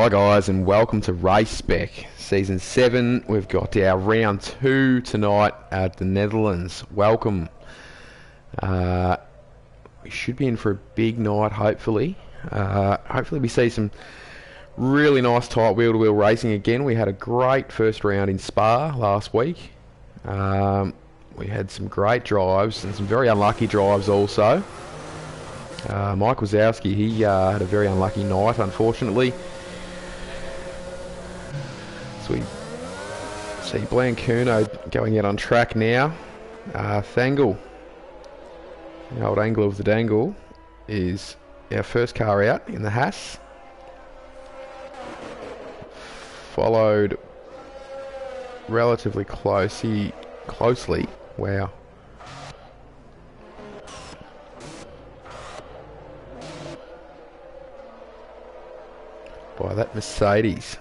Hi guys, and welcome to Race Spec Season 7. We've got our round 2 tonight at the Netherlands. Welcome. We should be in for a big night, hopefully. Hopefully we see some really nice tight wheel-to-wheel racing again. We had a great first round in Spa last week. We had some great drives and some very unlucky drives also. Mike Wazowski, he had a very unlucky night, unfortunately. So we see Blancuno going out on track now. Thangle, the old angle of the dangle, is our first car out in the Haas. Followed relatively closely. Wow. By that Mercedes,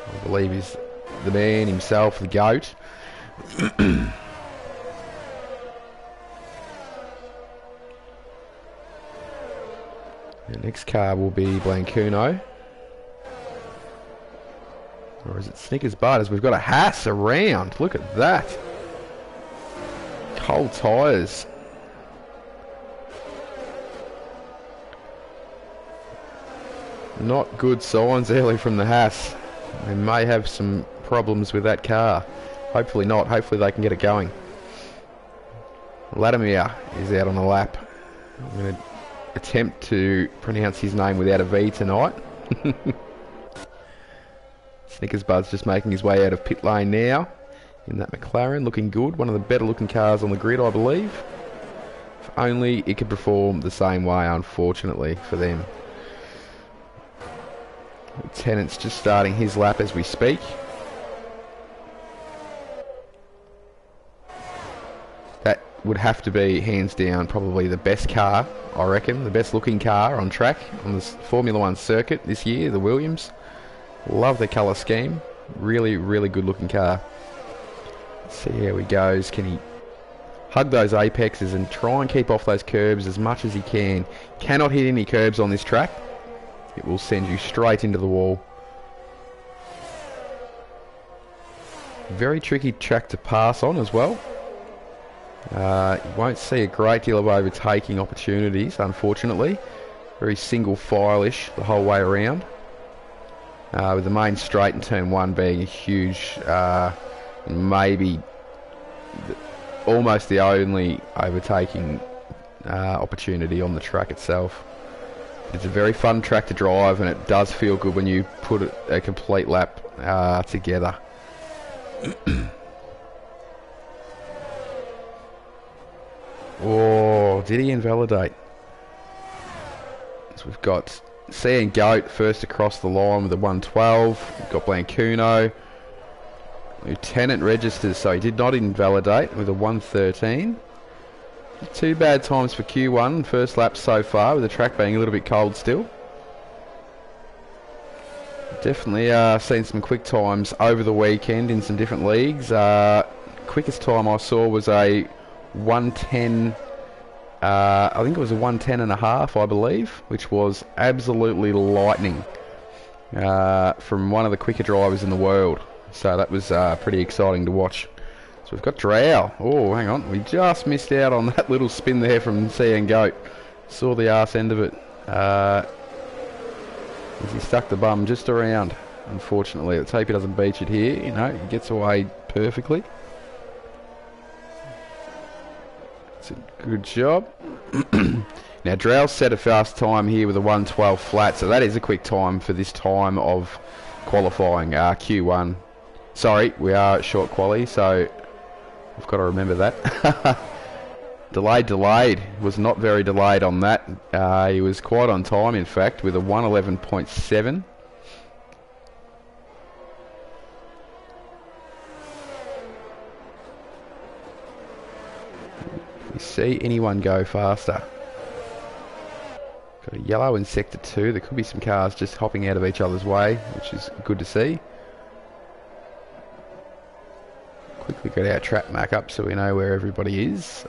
I believe is the man himself, the GOAT. The next car will be Blancuno. Or is it Snickers Butters? We've got a Haas around. Look at that. Cold tyres. Not good signs early from the Haas. They may have some problems with that car. Hopefully not. Hopefully they can get it going. Latimer is out on the lap. I'm going to attempt to pronounce his name without a V tonight. Snickers Bud's just making his way out of pit lane now in that McLaren, looking good. One of the better looking cars on the grid, I believe. If only it could perform the same way, unfortunately, for them. Lieutenant's just starting his lap as we speak. That would have to be, hands down, probably the best car, I reckon. The best looking car on track on this Formula 1 circuit this year, the Williams. Love the colour scheme. Really, really good looking car. Let's see how he goes. Can he hug those apexes and try and keep off those curbs as much as he can? Cannot hit any curbs on this track. It will send you straight into the wall. Very tricky track to pass on as well. You won't see a great deal of overtaking opportunities, unfortunately. Very single file-ish the whole way around. With the main straight in turn 1 being a huge, maybe almost the only overtaking opportunity on the track itself. It's a very fun track to drive, and it does feel good when you put a complete lap together. Oh, did he invalidate? So we've got C and GOAT first across the line with a 112. We've got Blancuno. Lieutenant registers, so he did not invalidate with a 113. Two bad times for Q1, first lap so far, with the track being a little bit cold still. Definitely seen some quick times over the weekend in some different leagues. Quickest time I saw was a 110, I think it was a 110 and a half, I believe, which was absolutely lightning from one of the quicker drivers in the world. So that was pretty exciting to watch. So we've got Drow. Oh, hang on. We just missed out on that little spin there from C and GOAT. Saw the arse end of it. As he stuck the bum just around. Unfortunately, let's hope he doesn't beach it here. You know, he gets away perfectly. It's a good job. Now, Drow set a fast time here with a 112 flat. So that is a quick time for this time of qualifying. Q1. Sorry, we are at short quali, so I've got to remember that. Delayed. Was not very delayed on that. He was quite on time, in fact, with a 111.7. We see anyone go faster. Got a yellow in Sector 2. There could be some cars just hopping out of each other's way, which is good to see. Quickly got our track map up so we know where everybody is.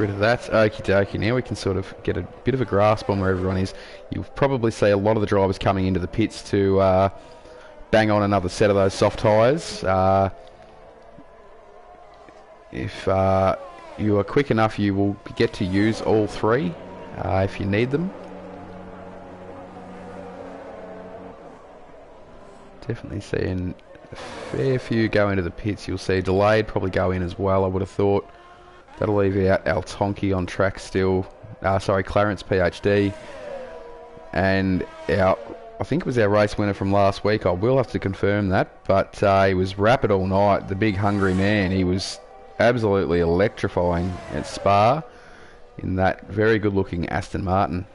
rid of that. Okie dokie. Now we can sort of get a bit of a grasp on where everyone is. You'll probably see a lot of the drivers coming into the pits to bang on another set of those soft tyres. If you are quick enough, you will get to use all three if you need them. Definitely seeing a fair few go into the pits. You'll see Delayed probably go in as well, I would have thought. That'll leave out Altonki on track still. Clarence PhD. And I think it was our race winner from last week. I will have to confirm that. But he was rapid all night. The big hungry man. He was absolutely electrifying at Spa in that very good looking Aston Martin.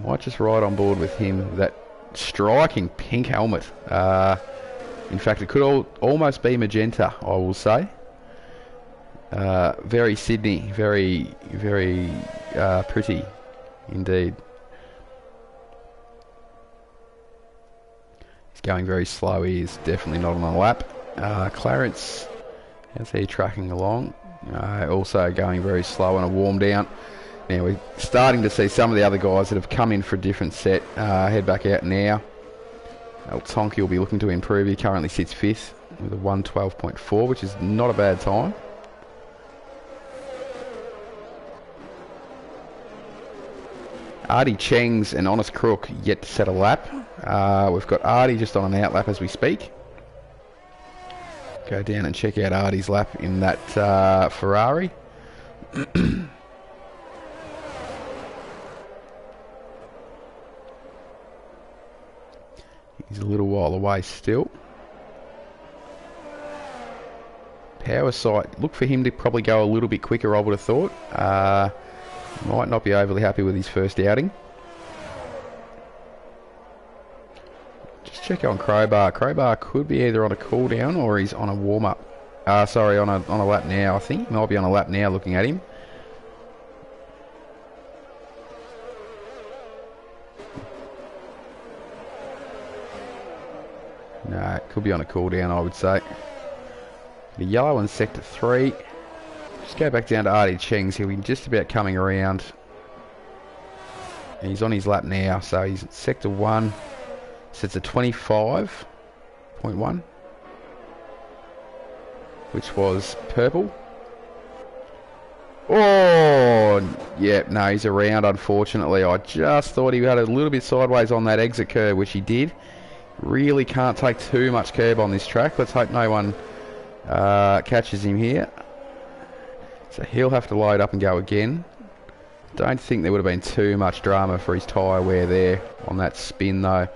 Might just ride on board with him. That striking pink helmet. In fact, it could almost be magenta, I will say. Very Sydney, very, very pretty indeed. He's going very slow. He is definitely not on a lap. Clarence, how's he tracking along? Also going very slow on a warm down. Now we're starting to see some of the other guys that have come in for a different set head back out now. Altonki will be looking to improve. He currently sits 5th with a 1:12.4, which is not a bad time. Artie Cheng's and Honest Crook yet to set a lap. We've got Artie just on an out lap as we speak. Go down and check out Artie's lap in that Ferrari. He's a little while away still. Power sight. Look for him to probably go a little bit quicker, I would have thought. Might not be overly happy with his first outing. Just check on Crowbar. Crowbar could be either on a cool down or he's on a warm up. On a lap now. I think he might be on a lap now looking at him. No, it could be on a cool down, I would say. The yellow in sector 3. Just go back down to Artie Cheng's. He'll be just about coming around. And he's on his lap now, so he's at sector 1. Sets a 25.1, which was purple. Oh, yeah, no, he's around, unfortunately. I just thought he had a little bit sideways on that exit curve, which he did. Really can't take too much curb on this track. Let's hope no one catches him here. So he'll have to load up and go again. Don't think there would have been too much drama for his tyre wear there on that spin though.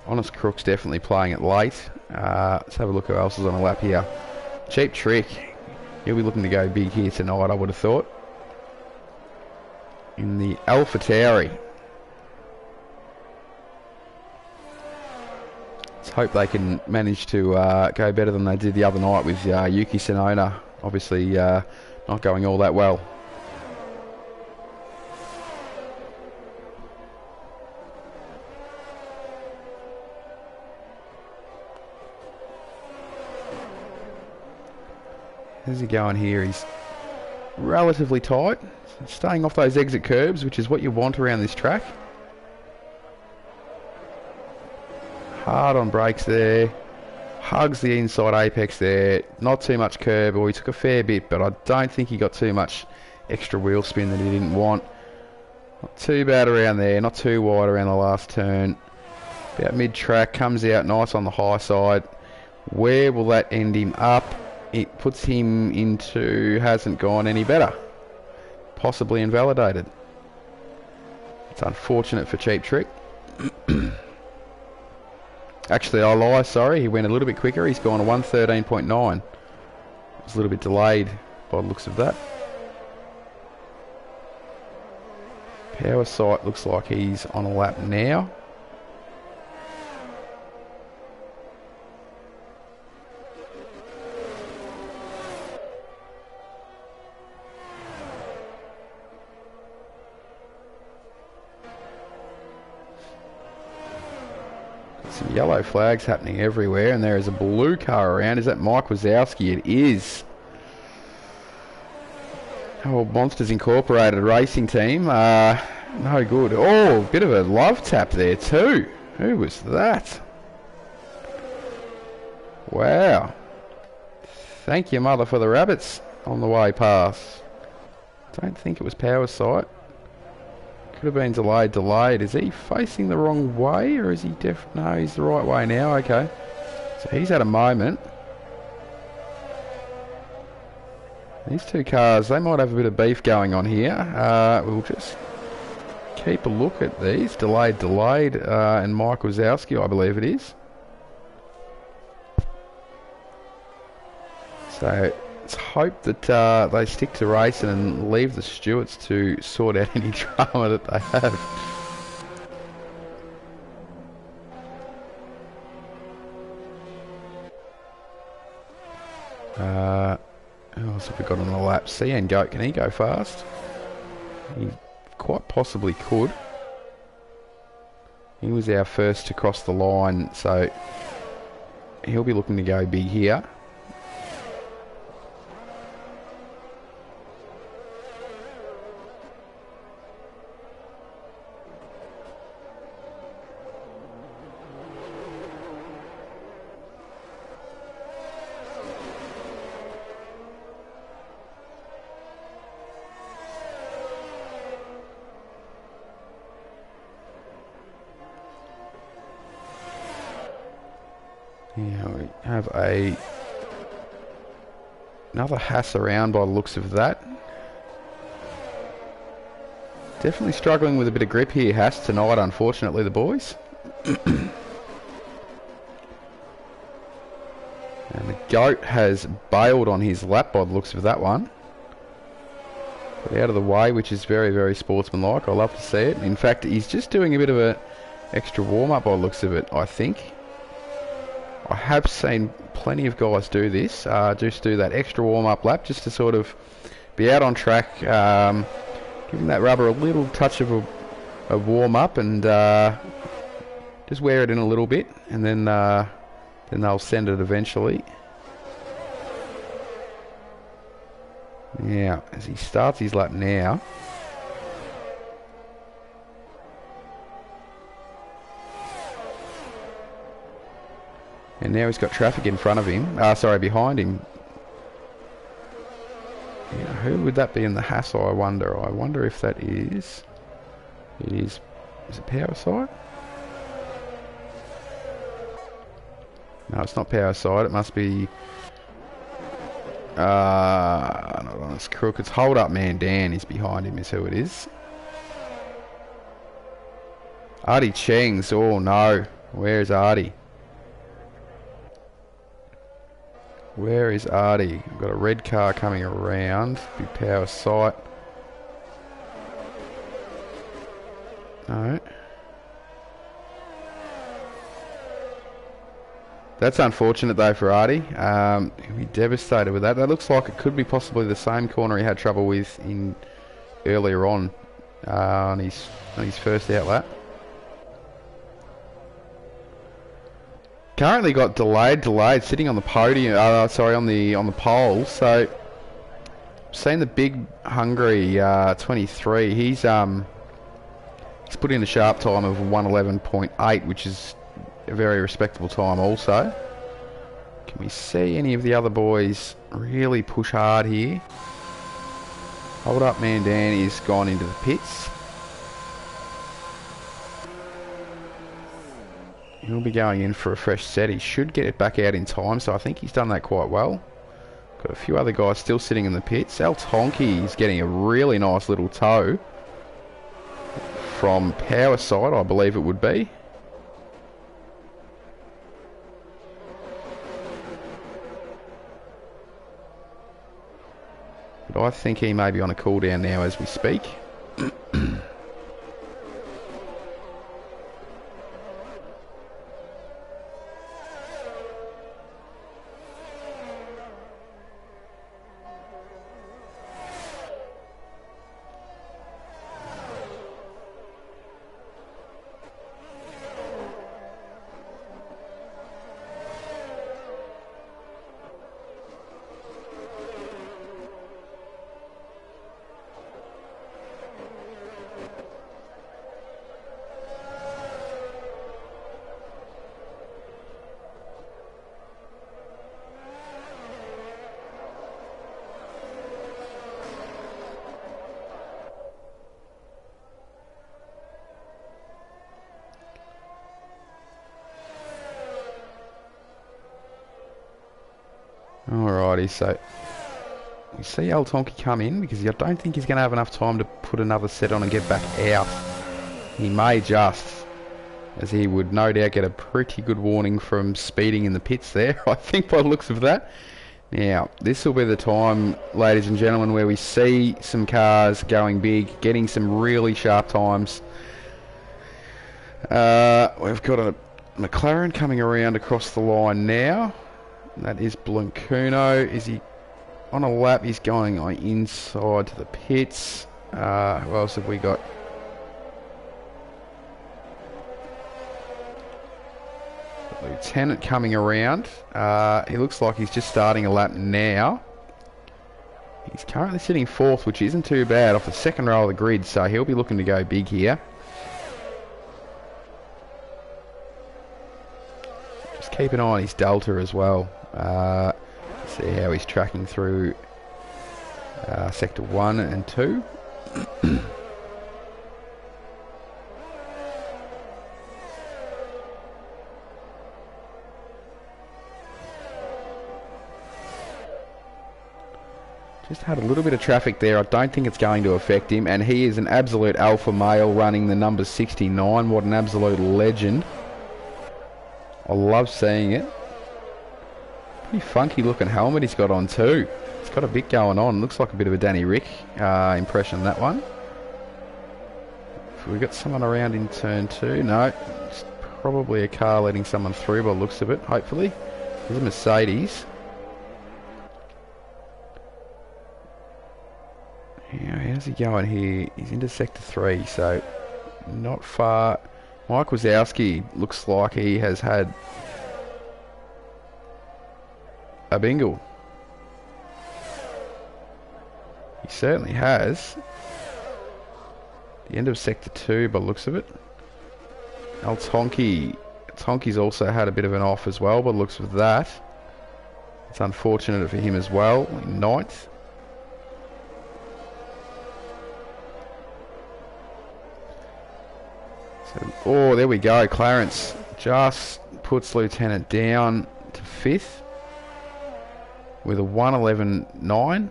Honest Crook's definitely playing it late. Let's have a look who else is on a lap here. Cheap Trick. He'll be looking to go big here tonight, I would have thought. In the Alpha Tauri. Let's hope they can manage to go better than they did the other night with Yuki Tsunoda. Obviously not going all that well. How's he going here? He's relatively tight. Staying off those exit curbs, which is what you want around this track. Hard on brakes there. Hugs the inside apex there. Not too much curb, or he took a fair bit, but I don't think he got too much extra wheel spin that he didn't want. Not too bad around there. Not too wide around the last turn. About mid-track. Comes out nice on the high side. Where will that end him up? It puts him into hasn't gone any better. Possibly invalidated. It's unfortunate for Cheap Trick. Actually, I lie, sorry. He went a little bit quicker. He's gone a 1:13.9. It's a little bit delayed by the looks of that. Power sight looks like he's on a lap now. Some yellow flags happening everywhere, and there is a blue car around. Is that Mike Wazowski? It is. Oh, Monsters Incorporated racing team. No good. Oh, bit of a love tap there too. Who was that? Wow. Thank you, mother, for the rabbits on the way past. Don't think it was Power Sight. Could have been delayed. Is he facing the wrong way, or is he no, he's the right way now. Okay. So he's had a moment. These two cars, they might have a bit of beef going on here. We'll just keep a look at these. Delayed, and Mike Wazowski, I believe it is. So let's hope that they stick to racing and leave the stewards to sort out any drama that they have. Who else have we got on the lap? CN Goat, can he go fast? He quite possibly could. He was our first to cross the line, so he'll be looking to go big here. Yeah, we have another Haas around by the looks of that. Definitely struggling with a bit of grip here, Haas, tonight, unfortunately, the boys. And the Goat has bailed on his lap by the looks of that one. But out of the way, which is very, very sportsmanlike. I love to see it. In fact, he's just doing a bit of an extra warm-up by the looks of it, I think. I have seen plenty of guys do this, just do that extra warm-up lap just to sort of be out on track, giving that rubber a little touch of a warm-up and just wear it in a little bit, and then they'll send it eventually. Now, as he starts his lap now, and now he's got traffic in front of him. Sorry, behind him. Yeah, who would that be in the hassle, I wonder? I wonder if that is... It is... Is it Power Sight? No, it's not Power Sight. It must be... not on his crook. It's Hold Up Man Dan is behind him, is who it is. Artie Cheng's. Oh no. Where's Artie? Where is Artie? We've got a red car coming around. Big Power Sight. No. That's unfortunate though for Artie. He'll be devastated with that. That looks like it could be possibly the same corner he had trouble with in earlier on his first out lap. Currently got delayed, sitting on the podium. Sorry, on the pole. So, seen the big hungry 23. He's put in a sharp time of 1:11.8, which is a very respectable time. Also, can we see any of the other boys really push hard here? Hold Up Man Dan is gone into the pits. He'll be going in for a fresh set. He should get it back out in time, so I think he's done that quite well. Got a few other guys still sitting in the pits. Al Tonky is getting a really nice little tow from Power Sight, I believe it would be. But I think he may be on a cooldown now as we speak. Alrighty, so we see El Tonki come in because I don't think he's going to have enough time to put another set on and get back out. He may just, as he would no doubt get a pretty good warning from speeding in the pits there, I think, by the looks of that. Now, this will be the time, ladies and gentlemen, where we see some cars going big, getting some really sharp times. We've got a McLaren coming around across the line now. That is Blancuno. Is he on a lap? He's going inside to the pits. Who else have we got? Lieutenant coming around. He looks like he's just starting a lap now. He's currently sitting fourth, which isn't too bad off the second row of the grid, so he'll be looking to go big here. Just keep an eye on his delta as well. See how he's tracking through sector 1 and 2. Just had a little bit of traffic there. I don't think it's going to affect him, and he is an absolute alpha male running the number 69. What an absolute legend. I love seeing it. Pretty funky looking helmet he's got on too. It's got a bit going on. Looks like a bit of a Danny Rick impression, that one. Have we got someone around in turn 2? No. It's probably a car letting someone through by the looks of it, hopefully. There's a Mercedes. Yeah, how's he going here? He's into sector 3, so not far. Mike Wazowski looks like he has had a bingle. He certainly has. The end of sector 2 by the looks of it. El Tonki's also had a bit of an off as well by the looks of that. It's unfortunate for him as well, in 9th. So, oh, there we go. Clarence just puts Lieutenant down to 5th with a 1:11.9.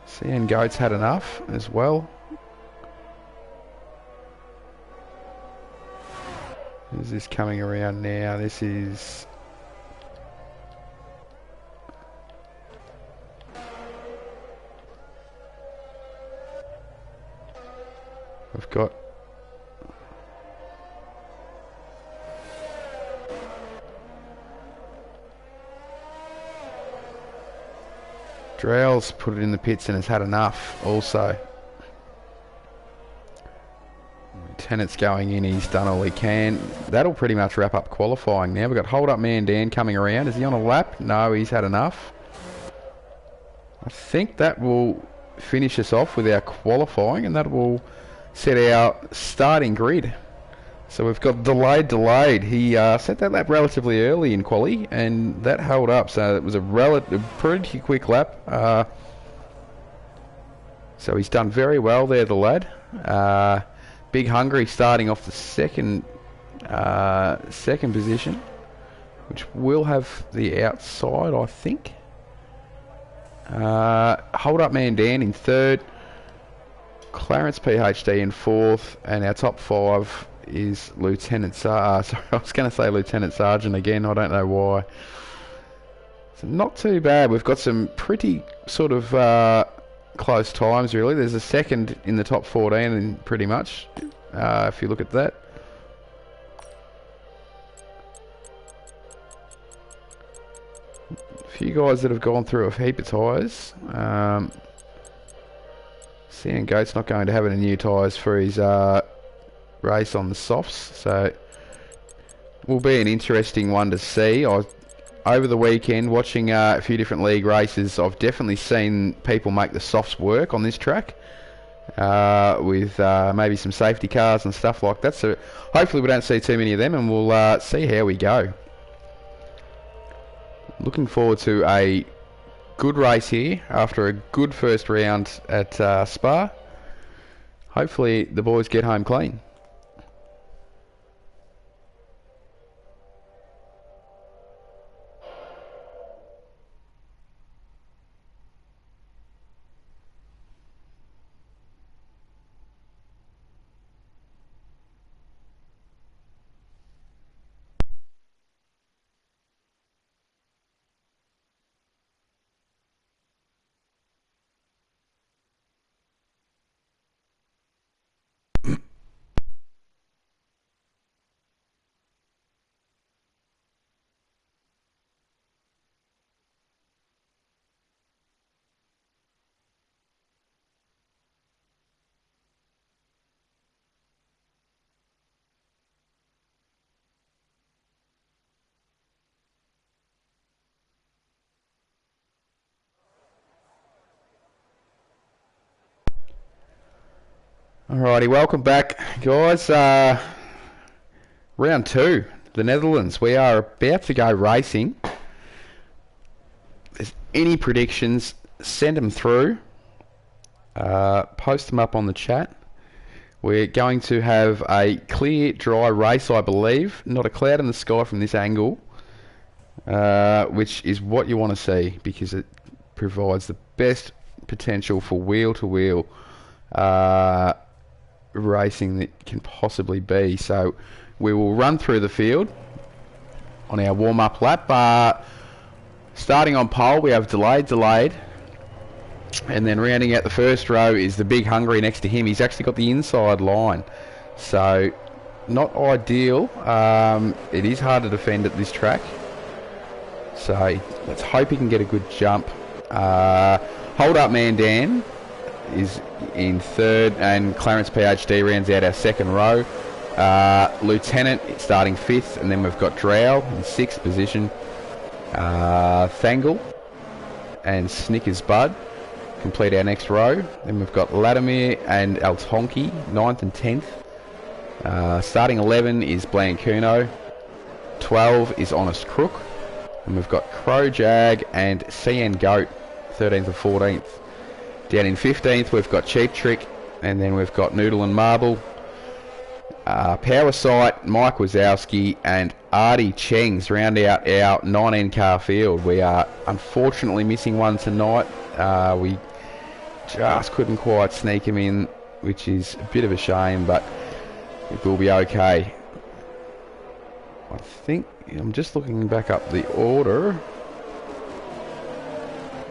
CN Goats had enough as well. Who's this coming around now? This is... We've got... Drell's put it in the pits and has had enough also. Lieutenant's going in, he's done all he can. That'll pretty much wrap up qualifying now. We've got Hold Up Man Dan coming around. Is he on a lap? No, he's had enough. I think that will finish us off with our qualifying, and that will set our starting grid. So we've got delayed. He set that lap relatively early in quali, and that held up. So it was a pretty quick lap. So he's done very well there, the lad. Big Hungry starting off the second position, which will have the outside, I think. Hold Up Man Dan in 3rd. Clarence PhD in 4th, and our top 5 is Lieutenant sorry, I was going to say Lieutenant Sergeant again. I don't know why. So not too bad. We've got some pretty sort of close times, really. There's a second in the top 14, pretty much, if you look at that. A few guys that have gone through a heap of tyres. CN Goat's not going to have any new tyres for his race on the softs, so will be an interesting one to see. Over the weekend, watching a few different league races, I've definitely seen people make the softs work on this track with maybe some safety cars and stuff like that. So hopefully we don't see too many of them, and we'll see how we go. Looking forward to a good race here after a good first round at Spa. hopefully the boys get home clean. Alrighty, welcome back, guys. Round 2, the Netherlands. We are about to go racing. If there's any predictions, send them through. Post them up on the chat. We're going to have a clear, dry race, I believe. Not a cloud in the sky from this angle, which is what you want to see because it provides the best potential for wheel-to-wheel racing that can possibly be. So we will run through the field on our warm-up lap. Starting on pole, we have delayed, and then rounding out the first row is the big hungry next to him. He's actually got the inside line, so not ideal. It is hard to defend at this track, so let's hope he can get a good jump. Hold up man Dan is in third, and Clarence PhD rounds out our second row. Lieutenant starting fifth, and then we've got Drow in sixth position. Thangle and Snickers Bud complete our next row. Then we've got Latimer and Altonki, 9th and 10th. Starting 11 is Blancuno. 12 is Honest Crook. And we've got Crow Jag and CN Goat, 13th and 14th. Down in 15th, we've got Cheap Trick, and then we've got Noodle and Marble. Power Sight, Mike Wazowski, and Artie Chengs round out our 9N car field. We are unfortunately missing one tonight. We just couldn't quite sneak him in, which is a bit of a shame, but it will be okay. I think I'm just looking back up the order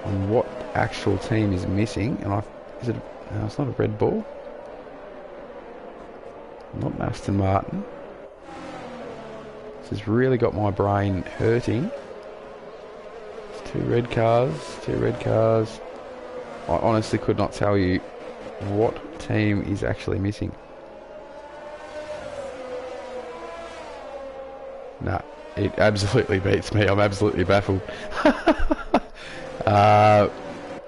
on what actual team is missing, and is it? No, it's not a Red Bull. Not Aston Martin. This has really got my brain hurting. It's two red cars. I honestly could not tell you what team is actually missing. Nah, it absolutely beats me. I'm absolutely baffled.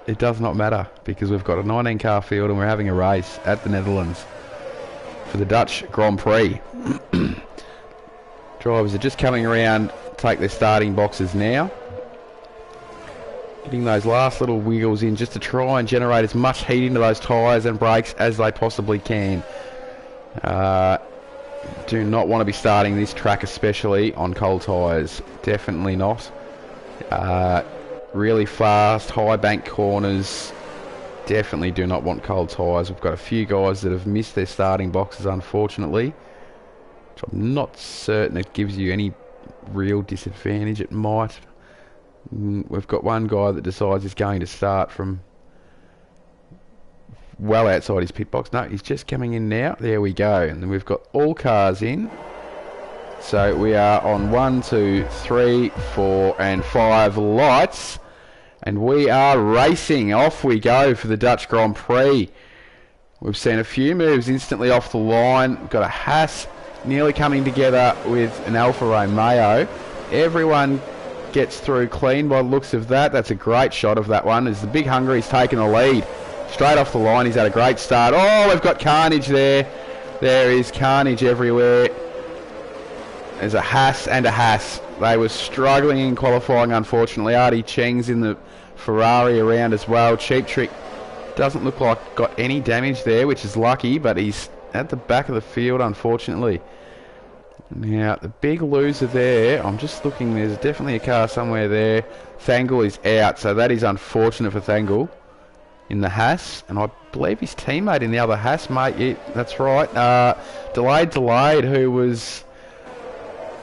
It does not matter because we've got a 19 car field and we're having a race at the Netherlands for the Dutch Grand Prix. Drivers are just coming around, take their starting boxes now. Getting those last little wiggles in just to try and generate as much heat into those tyres and brakes as they possibly can. Do not want to be starting this track, especially on cold tyres. Definitely not. Really fast, high bank corners. Definitely do not want cold tyres. We've got a few guys that have missed their starting boxes, unfortunately, which I'm not certain it gives you any real disadvantage. It might. We've got one guy that decides he's going to start from well outside his pit box. No, he's just coming in now. There we go. And then we've got all cars in. So we are on 1, 2, 3, 4 and 5 lights. And we are racing. Off we go for the Dutch Grand Prix. We've seen a few moves instantly off the line. We've got a Haas nearly coming together with an Alfa Romeo. Everyone gets through clean by the looks of that. That's a great shot of that one as the Big Hungary's taken the lead. Straight off the line, he's had a great start. Oh, we've got carnage there. There is carnage everywhere. There's a Haas and a Haas. They were struggling in qualifying, unfortunately. Artie Cheng's in the Ferrari around as well. Cheap Trick Doesn't look like got any damage there, which is lucky, but he's at the back of the field, unfortunately. Now, the big loser there, I'm just looking, there's definitely a car somewhere there. Thangle is out, so that is unfortunate for Thangle in the Haas. And I believe his teammate in the other Haas, mate, yeah, that's right. Delayed, who was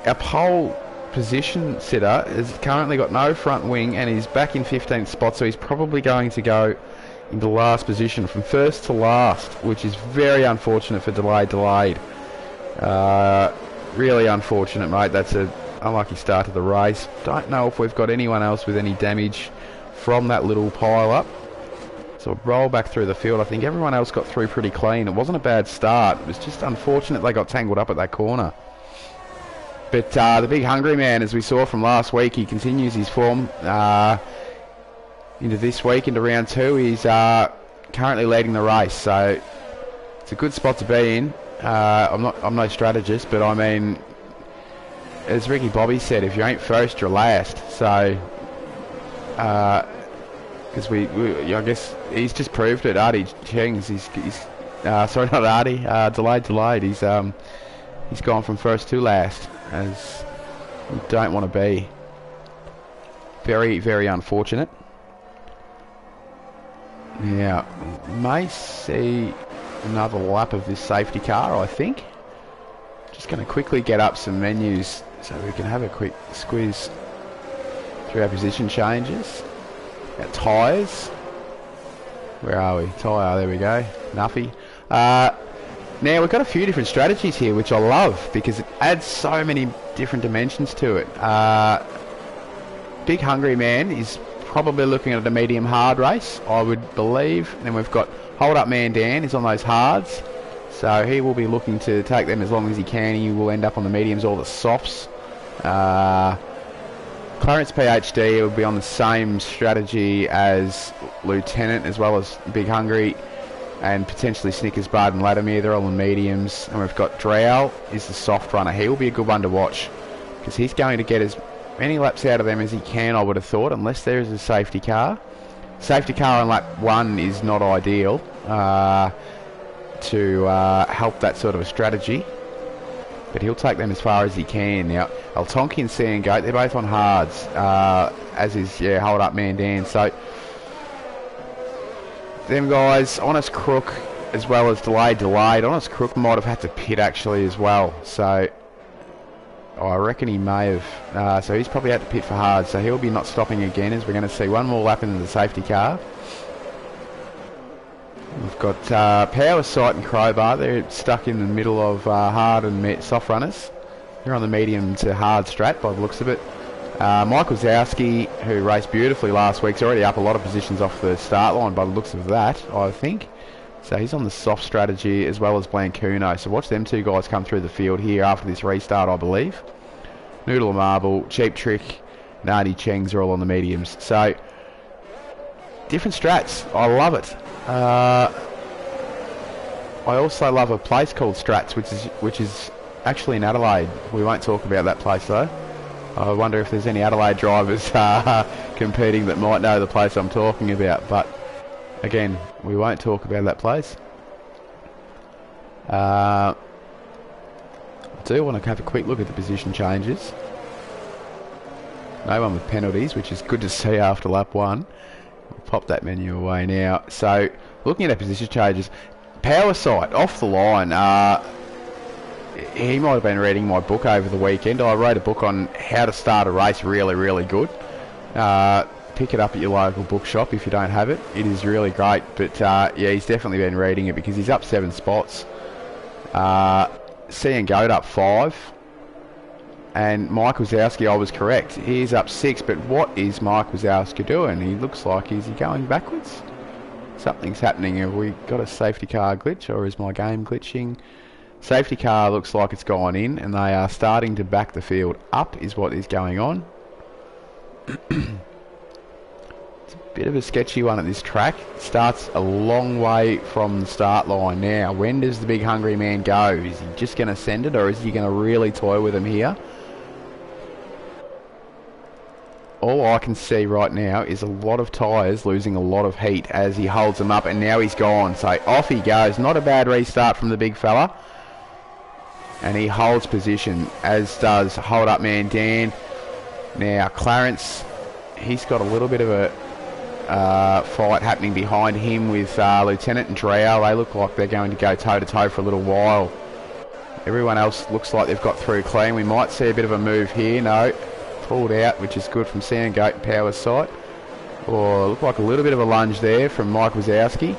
our pole position sitter, has currently got no front wing, and he's back in 15th spot, so he's probably going to go in the last position from first to last, which is very unfortunate for Delayed. Really unfortunate, mate. That's an unlucky start to the race. Don't know if we've got anyone else with any damage from that little pile-up. So we'll roll back through the field. I think everyone else got through pretty clean. It wasn't a bad start. It was just unfortunate they got tangled up at that corner. But the big hungry man, as we saw from last week, he continues his form into this week, into round 2. He's currently leading the race, so it's a good spot to be in. I'm no strategist, but I mean, as Ricky Bobby said, if you ain't first, you're last. So, because I guess he's just proved it. Artie Cheng's, sorry, not Artie, delayed. He's gone from first to last, as you don't want to be. Very, very unfortunate. Now, may see another lap of this safety car, I think. Just going to quickly get up some menus so we can have a quick squeeze through our position changes. Our tyres. Where are we? Tyre, there we go. Nuffy. Now, we've got a few different strategies here, which I love, because it adds so many different dimensions to it. Big Hungry Man is probably looking at a medium hard race, I would believe. And then we've got Hold Up Man Dan is on those hards, so he will be looking to take them as long as he can. He will end up on the mediums or the softs. Clarence PhD will be on the same strategy as Lieutenant, as well as Big Hungry, and potentially Snickers, Bard and Latimer. They're all on mediums. And we've got Drow is the soft runner. He will be a good one to watch, because he's going to get as many laps out of them as he can, I would have thought, unless there is a safety car. Safety car on lap 1 is not ideal to help that sort of a strategy, but he'll take them as far as he can. Now, El Tonki and Sand Goat, they're both on hards, as is, Hold Up Man Dan. So, them guys, Honest Crook, as well as Delayed. Honest Crook might have had to pit, actually, as well. So, I reckon he may have. So he's probably had to pit for hard. So he'll be not stopping again, as we're going to see one more lap into the safety car. We've got Power Sight and Crowbar. They're stuck in the middle of hard and soft runners. They're on the medium to hard strat by the looks of it. Michael Zowski, who raced beautifully last week, is already up a lot of positions off the start line by the looks of that, I think. So he's on the soft strategy, as well as Blancuno. So watch them two guys come through the field here after this restart, I believe. Noodle of Marble, Cheap Trick, and Artie Cheng's are all on the mediums. So, different strats. I love it. I also love a place called Strats, which is actually in Adelaide. We won't talk about that place, though. I wonder if there's any Adelaide drivers competing that might know the place I'm talking about. But again, we won't talk about that place. I do want to have a quick look at the position changes. No one with penalties, which is good to see after lap 1. We'll pop that menu away now. So, looking at our position changes, Power Sight off the line. He might have been reading my book over the weekend. I wrote a book on how to start a race really, really good. Pick it up at your local bookshop if you don't have it. It is really great. But yeah, he's definitely been reading it, because he's up 7 spots. C and Goat up 5. And Mike Wazowski, I was correct. He's up 6, but what is Mike Wazowski doing? He looks like, is he going backwards? Something's happening. Have we got a safety car glitch, or is my game glitching? Safety car looks like it's gone in, and they are starting to back the field up, is what is going on. It's a bit of a sketchy one at this track. It starts a long way from the start line now. When does the big hungry man go? Is he just going to send it, or is he going to really toy with him here? all I can see right now is a lot of tyres losing a lot of heat as he holds them up, and now he's gone. So off he goes. Not a bad restart from the big fella. And he holds position, as does hold up man Dan. Now Clarence, he's got a little bit of a fight happening behind him with Lieutenant and Drow. They look like they're going to go toe-to-toe for a little while. Everyone else looks like they've got through clean. We might see a bit of a move here. No, pulled out, which is good from Sandgate and Power's side. Or looked like a little bit of a lunge there from Mike Wazowski.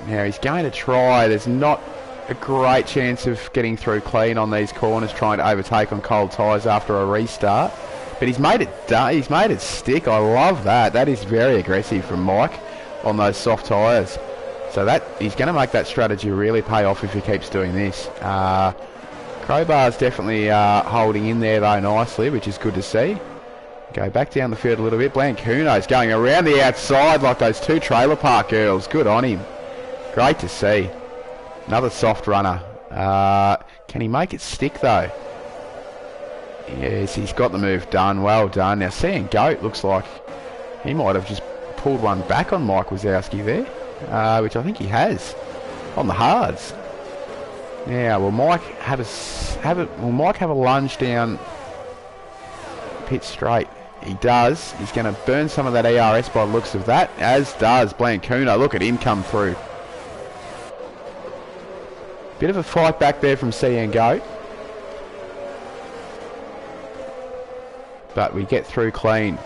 Now he's going to try. There's not a great chance of getting through clean on these corners, trying to overtake on cold tyres after a restart. But he's made it stick. I love that. That is very aggressive from Mike on those soft tyres. So that he's going to make that strategy really pay off if he keeps doing this. Crowbar's definitely holding in there though nicely, which is good to see. Go back down the field a little bit. Blancuno's going around the outside like those two trailer park girls. Good on him. Great to see. Another soft runner. Can he make it stick though? Yes, he's got the move done. Well done. Now seeing Goat looks like he might have just pulled one back on Mike Wazowski there, which I think he has on the hards. Now will Mike have a lunge down pit straight? He does. He's going to burn some of that ERS by the looks of that, as does Blancuno. Look at him come through. Bit of a fight back there from CN Goat. But we get through clean.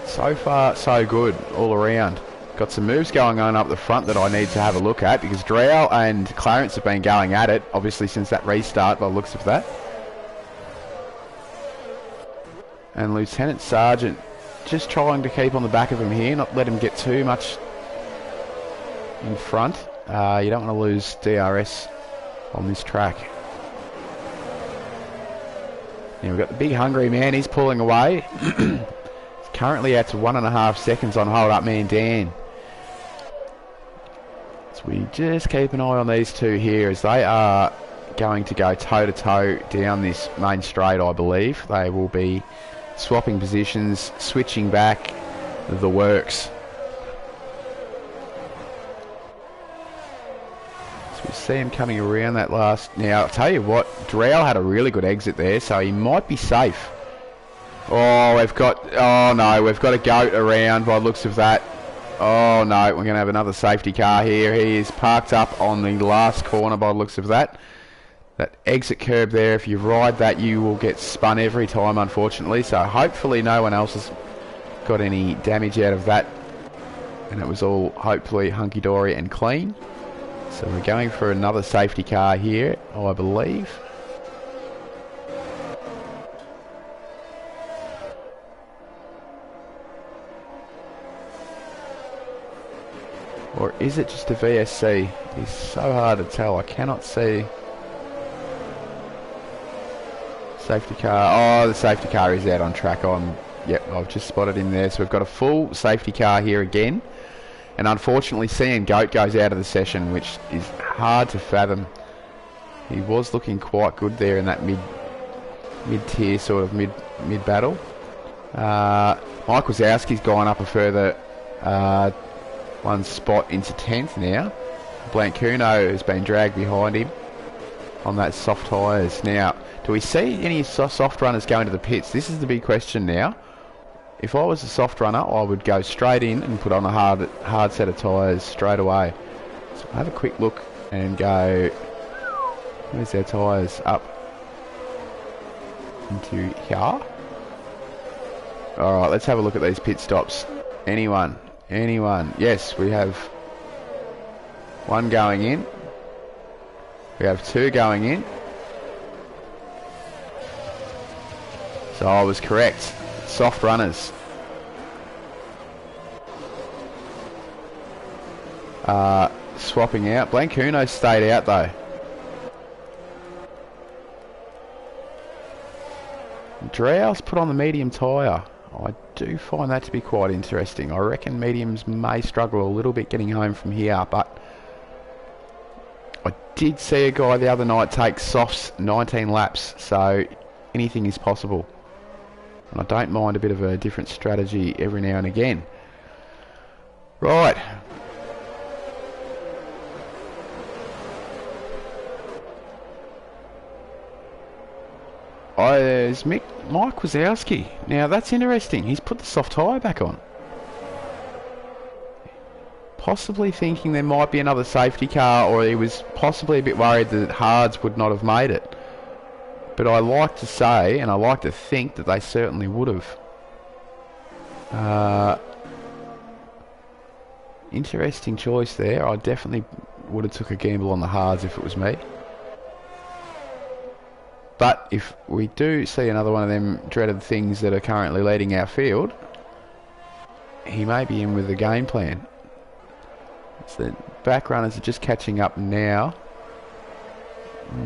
So far, so good all around. Got some moves going on up the front that I need to have a look at, because Drow and Clarence have been going at it, obviously since that restart by the looks of that. And Lieutenant Sergeant just trying to keep on the back of him here, not let him get too much in front. You don't want to lose DRS on this track. Now we've got the big hungry man, he's pulling away. He's currently out to 1.5 seconds on hold up man Dan. So we just keep an eye on these two here as they are going to go toe to toe down this main straight, I believe. They will be swapping positions, switching back, the works. We see him coming around that last. Now, I'll tell you what, Drow had a really good exit there, so he might be safe. Oh, we've got a Goat around by the looks of that. Oh no, we're going to have another safety car here. He is parked up on the last corner by the looks of that. That exit curb there, if you ride that, you will get spun every time, unfortunately. So hopefully no one else has got any damage out of that. And it was all hopefully hunky-dory and clean. So we're going for another safety car here, I believe. Or is it just a VSC? It's so hard to tell. I cannot see. Safety car. Oh, the safety car is out on track. Yep, I've just spotted him there. So we've got a full safety car here again. And unfortunately, CN Goat goes out of the session, which is hard to fathom. He was looking quite good there in that mid-tier, sort of mid-battle. Mike Wazowski's gone up a further one spot into 10th now. Blancuno has been dragged behind him on that soft tyres. Now, do we see any soft runners going to the pits? This is the big question now. If I was a soft runner, I would go straight in and put on a hard set of tyres straight away. So I'll have a quick look and go, where's their tyres? Up into here. Alright, let's have a look at these pit stops. Anyone? Yes, we have one going in. We have two going in. So I was correct. Soft runners. Swapping out. Blancuno stayed out though. Drow's put on the medium tyre. I do find that to be quite interesting. I reckon mediums may struggle a little bit getting home from here, but I did see a guy the other night take softs 19 laps, so anything is possible. And I don't mind a bit of a different strategy every now and again. Right. There's Mike Wazowski. Now that's interesting. He's put the soft tyre back on. Possibly thinking there might be another safety car, or he was possibly a bit worried that hards would not have made it. But I like to say, and I like to think, that they certainly would have. Interesting choice there. I definitely would have took a gamble on the hards if it was me. But if we do see another one of them dreaded things that are currently leading our field, he may be in with the game plan. So the back runners are just catching up now.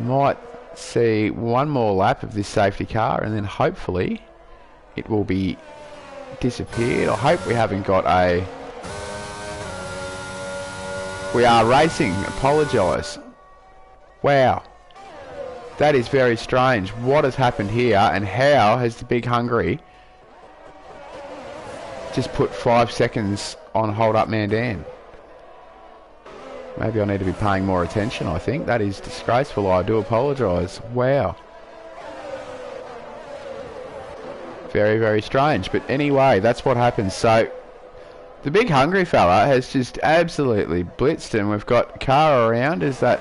Might see one more lap of this safety car and then hopefully it will be disappeared. I hope we haven't got a... We are racing. Apologise. Wow. That is very strange. What has happened here, and how has the Big Hungry just put 5 seconds on Hold Up Mandan? Maybe I need to be paying more attention, I think. That is disgraceful. I do apologise. Wow. Very, very strange. But anyway, that's what happens. So, the Big Hungry fella has just absolutely blitzed, and we've got a car around. Is that...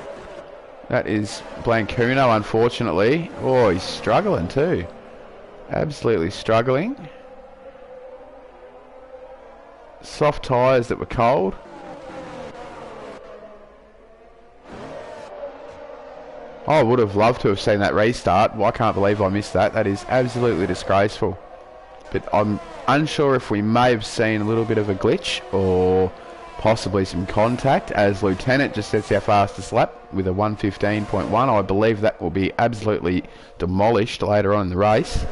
That is Blancuno, unfortunately. Oh, he's struggling too. Absolutely struggling. Soft tyres that were cold. I would have loved to have seen that restart. Well, I can't believe I missed that. That is absolutely disgraceful. But I'm unsure if we may have seen a little bit of a glitch or possibly some contact, as Lieutenant just sets our fastest lap with a 1:15.1. I believe that will be absolutely demolished later on in the race.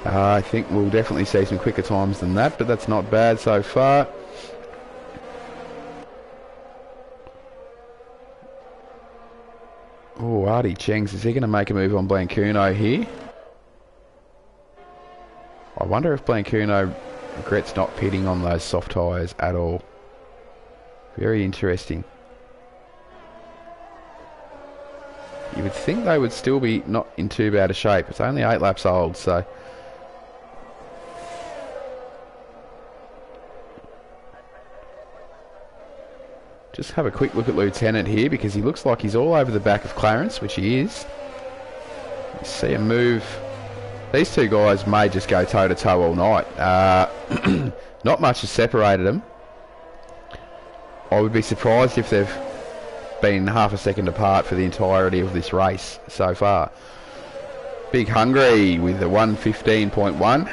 I think we'll definitely see some quicker times than that, but that's not bad so far. Oh, Artie Chengs, is he going to make a move on Blancuno here? I wonder if Blancuno regrets not pitting on those soft tyres at all. Very interesting. You would think they would still be not in too bad a shape. It's only 8 laps old, so... Just have a quick look at Lieutenant here, because he looks like he's all over the back of Clarence, which he is. You see a move... These two guys may just go toe-to-toe all night. Not much has separated them. I would be surprised if they've been half a second apart for the entirety of this race so far. Big Hungry with a 1:15.1.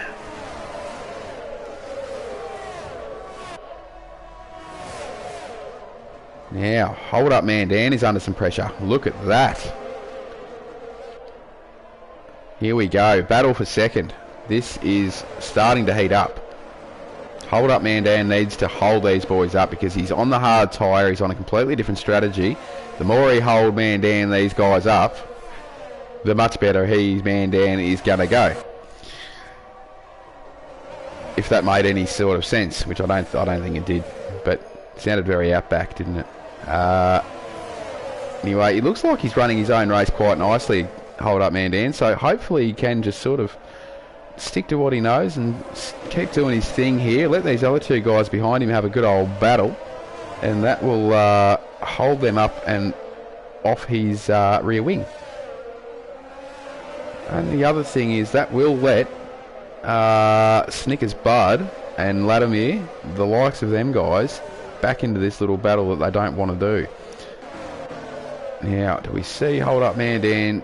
Now, Hold Up Mandan is under some pressure. Look at that. Here we go. Battle for second. This is starting to heat up. Hold Up Mandan needs to hold these boys up because he's on the hard tyre. He's on a completely different strategy. The more he hold Mandan these guys up, the much better Mandan is going to go. If that made any sort of sense, which I don't think it did, but it sounded very outback, didn't it? Anyway, it looks like he's running his own race quite nicely, Hold Up Mandan, so hopefully he can just sort of stick to what he knows and keep doing his thing here. Let these other two guys behind him have a good old battle, and that will hold them up and off his rear wing. And the other thing is that will let Snickers Bud and Latimer, the likes of them guys, back into this little battle that they don't want to do. Now, do we see Hold Up Mandan?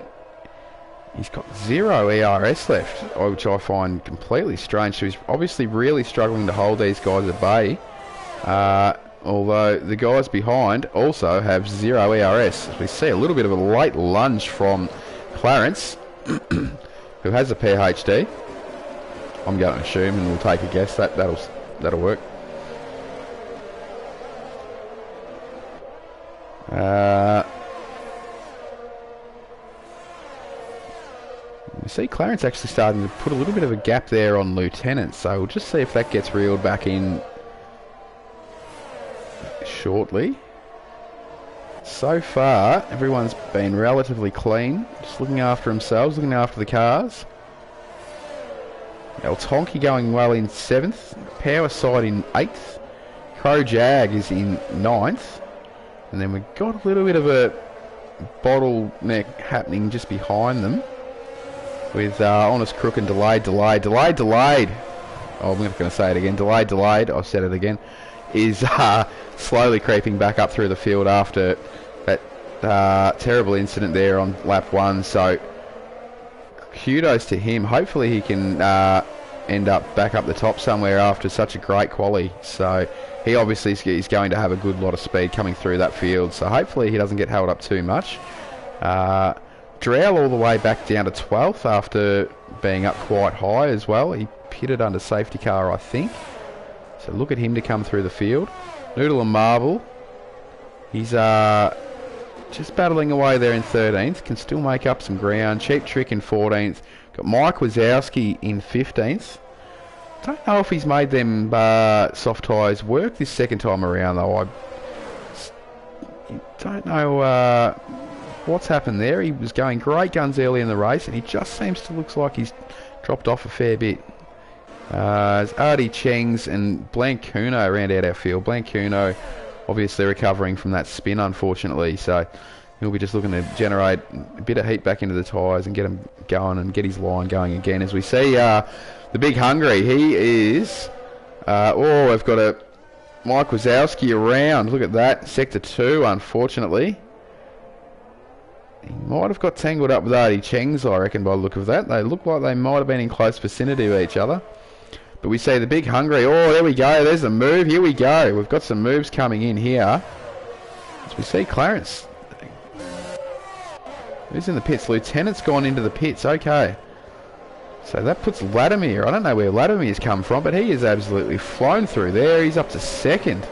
He's got 0 ERS left, which I find completely strange. So he's obviously really struggling to hold these guys at bay. Although the guys behind also have 0 ERS. We see a little bit of a late lunge from Clarence, who has a PhD. I'm going to assume, and we'll take a guess that'll work. We see Clarence actually starting to put a little bit of a gap there on Lieutenant, so we'll just see if that gets reeled back in shortly. So far, everyone's been relatively clean, just looking after themselves, looking after the cars. El Tonki going well in 7th, Power Side in 8th, Crow Jag is in 9th, and then we've got a little bit of a bottleneck happening just behind them with Honest Crook and Delayed. Oh, I'm not going to say it again. Delayed. I've said it again. Is slowly creeping back up through the field after that terrible incident there on lap 1. So kudos to him. Hopefully he can end up back up the top somewhere after such a great quali. So he obviously is going to have a good lot of speed coming through that field. So hopefully he doesn't get held up too much. Drow all the way back down to 12th after being up quite high as well. He pitted under safety car, I think. So look at him to come through the field. Noodle and Marble. He's just battling away there in 13th. Can still make up some ground. Cheap Trick in 14th. Got Mike Wazowski in 15th. Don't know if he's made them soft tyres work this second time around though. I don't know what's happened there. He was going great guns early in the race and he just seems to look like he's dropped off a fair bit. There's Artie Chengs and Blancuno round out our field. Blancuno obviously recovering from that spin unfortunately, so he'll be just looking to generate a bit of heat back into the tyres and get him going and get his line going again. As we see the Big Hungry, he is we've got a Mike Wazowski around. Look at that, sector 2 unfortunately. He might have got tangled up with Artie Chengs, I reckon, by the look of that. They look like they might have been in close vicinity of each other. But we see the Big Hungry. Oh, there we go. There's a move. Here we go. We've got some moves coming in here. As we see Clarence. Who's in the pits? Lieutenant's gone into the pits. Okay. So that puts Latimer. I don't know where Latimer's come from, but he is absolutely flown through there. He's up to 2nd.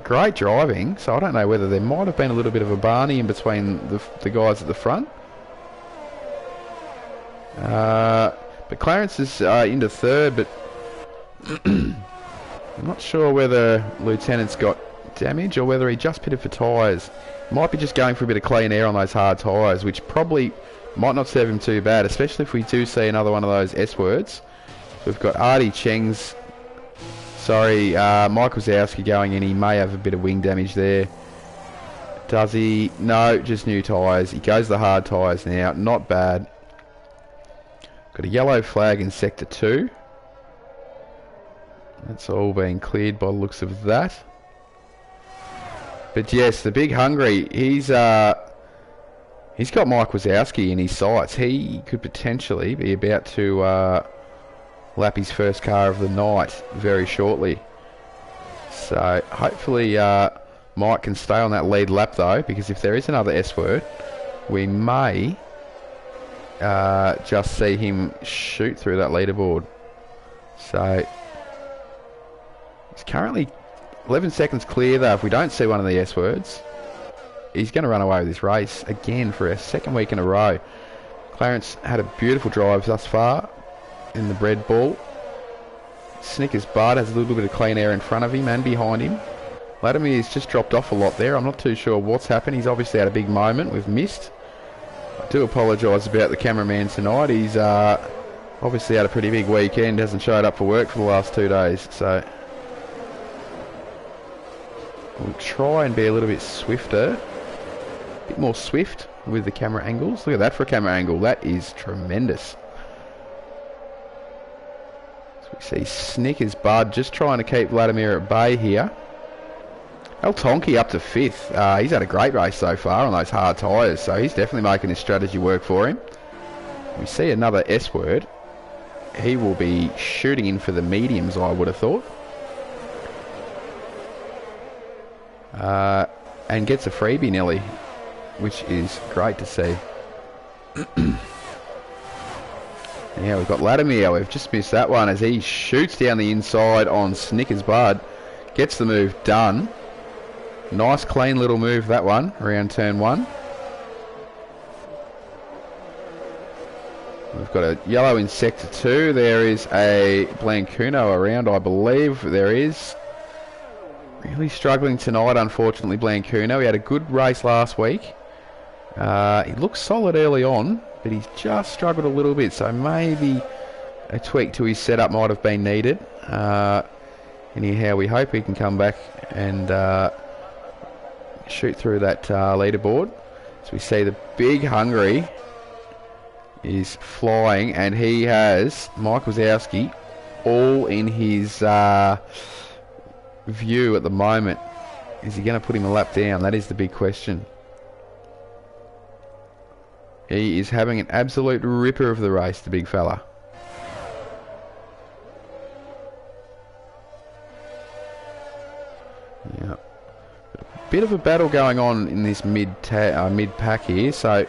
Great driving. So I don't know whether there might have been a little bit of a Barney in between the guys at the front. But Clarence is into 3rd, but I'm not sure whether Lieutenant's got damage or whether he just pitted for tyres. Might be just going for a bit of clean air on those hard tyres, which probably might not serve him too bad, especially if we do see another one of those S words. We've got Artie Chengs. Sorry, Mike Wazowski going in. He may have a bit of wing damage there. Does he? No, just new tyres. He goes the hard tyres now. Not bad. Got a yellow flag in sector 2. That's all being cleared by the looks of that. But yes, the Big Hungry, he's got Mike Wazowski in his sights. He could potentially be about to lap his first car of the night very shortly. So hopefully Mike can stay on that lead lap though, because if there is another S word, we may just see him shoot through that leaderboard. So he's currently 11 seconds clear though. If we don't see one of the S words, he's going to run away with this race again for a 2nd week in a row. Clarence had a beautiful drive thus far in the bread ball. Snickers Bud has a little bit of clean air in front of him and behind him. Latimer's just dropped off a lot there. I'm not too sure what's happened. He's obviously had a big moment. We've missed. I do apologise about the cameraman tonight. He's obviously had a pretty big weekend. Hasn't showed up for work for the last 2 days. So we'll try and be a little bit swifter. A bit more swift with the camera angles. Look at that for a camera angle. That is tremendous. So we see Snickers Bud just trying to keep Vladimir at bay here. El Tonki up to 5th. He's had a great race so far on those hard tyres, so he's definitely making his strategy work for him. We see another S word. He will be shooting in for the mediums, I would have thought. And gets a freebie, Nelly, which is great to see. Yeah, we've got Latimer. We've just missed that one as he shoots down the inside on Snickers Bud. Gets the move done. Nice clean little move that one around turn 1. We've got a yellow in Sector 2. There is a Blancuno around, I believe. There is. Really struggling tonight, unfortunately, Blancuno. He had a good race last week. He looks solid early on, but he's just struggled a little bit, so maybe a tweak to his setup might have been needed. Anyhow, we hope he can come back and shoot through that leaderboard. So we see the Big Hungry is flying, and he has Mike Wazowski all in his view at the moment. Is he going to put him a lap down? That is the big question. He is having an absolute ripper of the race, the big fella. Yeah. Bit of a battle going on in this mid-pack here. So,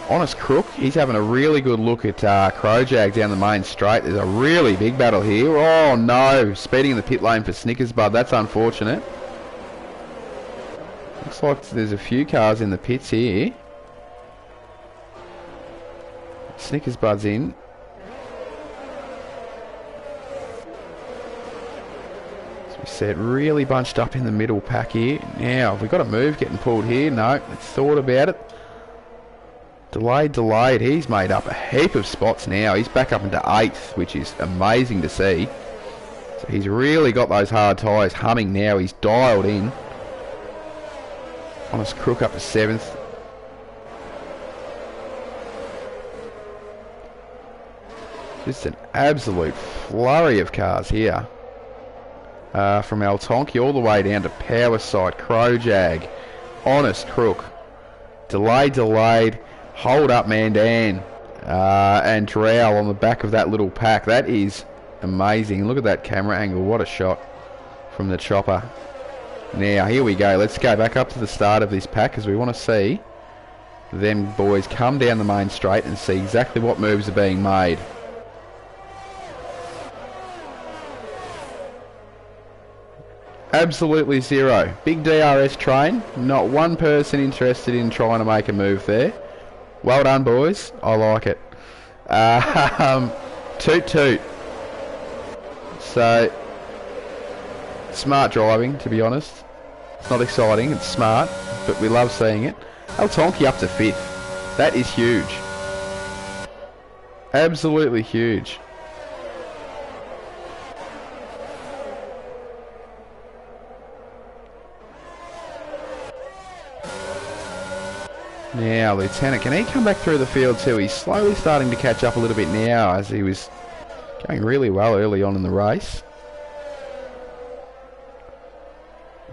Honest Crook, he's having a really good look at Crowjag down the main straight. There's a really big battle here. Oh no, speeding in the pit lane for Snickers Bud. That's unfortunate. Looks like there's a few cars in the pits here. Snickers Bud's in. As we said, really bunched up in the middle pack here. Now, have we got a move getting pulled here? No, let's thought about it. Delayed. He's made up a heap of spots now. He's back up into 8th, which is amazing to see. So he's really got those hard tyres humming now. He's dialed in. Honest Crook up to 7th. Just an absolute flurry of cars here. From El Tonki all the way down to Powerside, Crowjag, Honest Crook. Delayed. Hold up Mandan. And Drow on the back of that little pack. That is amazing. Look at that camera angle. What a shot from the chopper. Now, here we go. Let's go back up to the start of this pack because we want to see them boys come down the main straight and see exactly what moves are being made. Absolutely zero. Big DRS train. Not one person interested in trying to make a move there. Well done, boys. I like it. Toot. So, smart driving, to be honest. It's not exciting, it's smart, but we love seeing it. El Tonki up to 5th. That is huge. Absolutely huge. Now, Lieutenant, can he come back through the field too? He's slowly starting to catch up a little bit now as he was going really well early on in the race.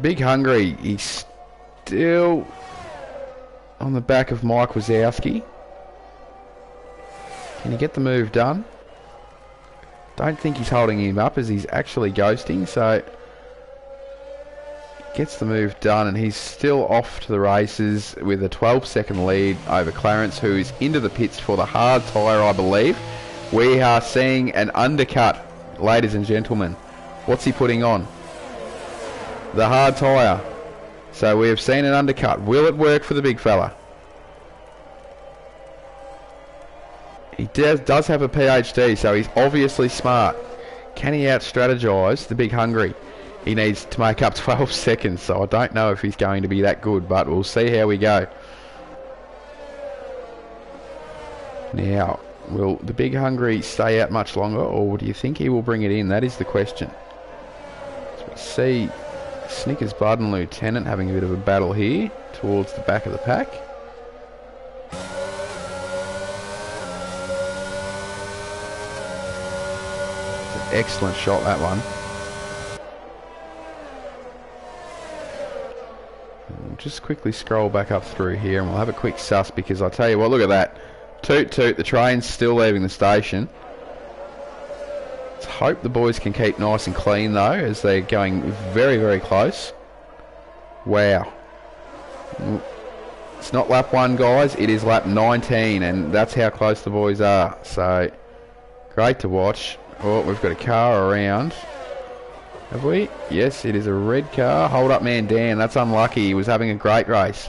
Big Hungry, he's still on the back of Mike Wazowski. Can he get the move done? Don't think he's holding him up as he's actually ghosting, so gets the move done, and he's still off to the races with a 12-second lead over Clarence, who is into the pits for the hard tyre, I believe. We are seeing an undercut, ladies and gentlemen. What's he putting on? The hard tyre. So we have seen an undercut. Will it work for the big fella? He does have a PhD, so he's obviously smart. Can he out-strategise the Big Hungry? He needs to make up 12 seconds, so I don't know if he's going to be that good, but we'll see how we go. Now, will the Big Hungry stay out much longer, or do you think he will bring it in? That is the question. So we see Snickers Bud and Lieutenant having a bit of a battle here towards the back of the pack. It's an excellent shot, that one. Just quickly scroll back up through here and we'll have a quick suss, because I tell you what, look at that. Toot, the train's still leaving the station. Let's hope the boys can keep nice and clean though, as they're going very, very close. Wow. It's not lap 1, guys, it is lap 19, and that's how close the boys are. So, great to watch. Oh, we've got a car around. Have we? Yes, it is a red car. Hold up man Dan, that's unlucky. He was having a great race.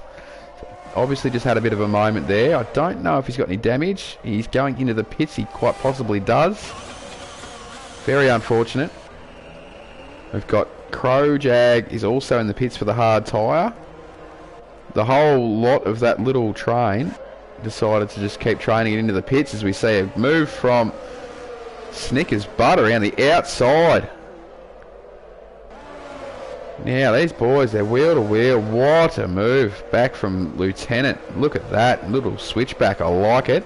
obviously just had a bit of a moment there. I don't know if he's got any damage. He's going into the pits. He quite possibly does. Very unfortunate. We've got Crow Jag is also in the pits for the hard tyre. The whole lot of that little train decided to just keep training it into the pits as we see a move from Snickers Butt around the outside. Now these boys, they're wheel to wheel. What a move back from Lieutenant. Look at that little switchback. I like it.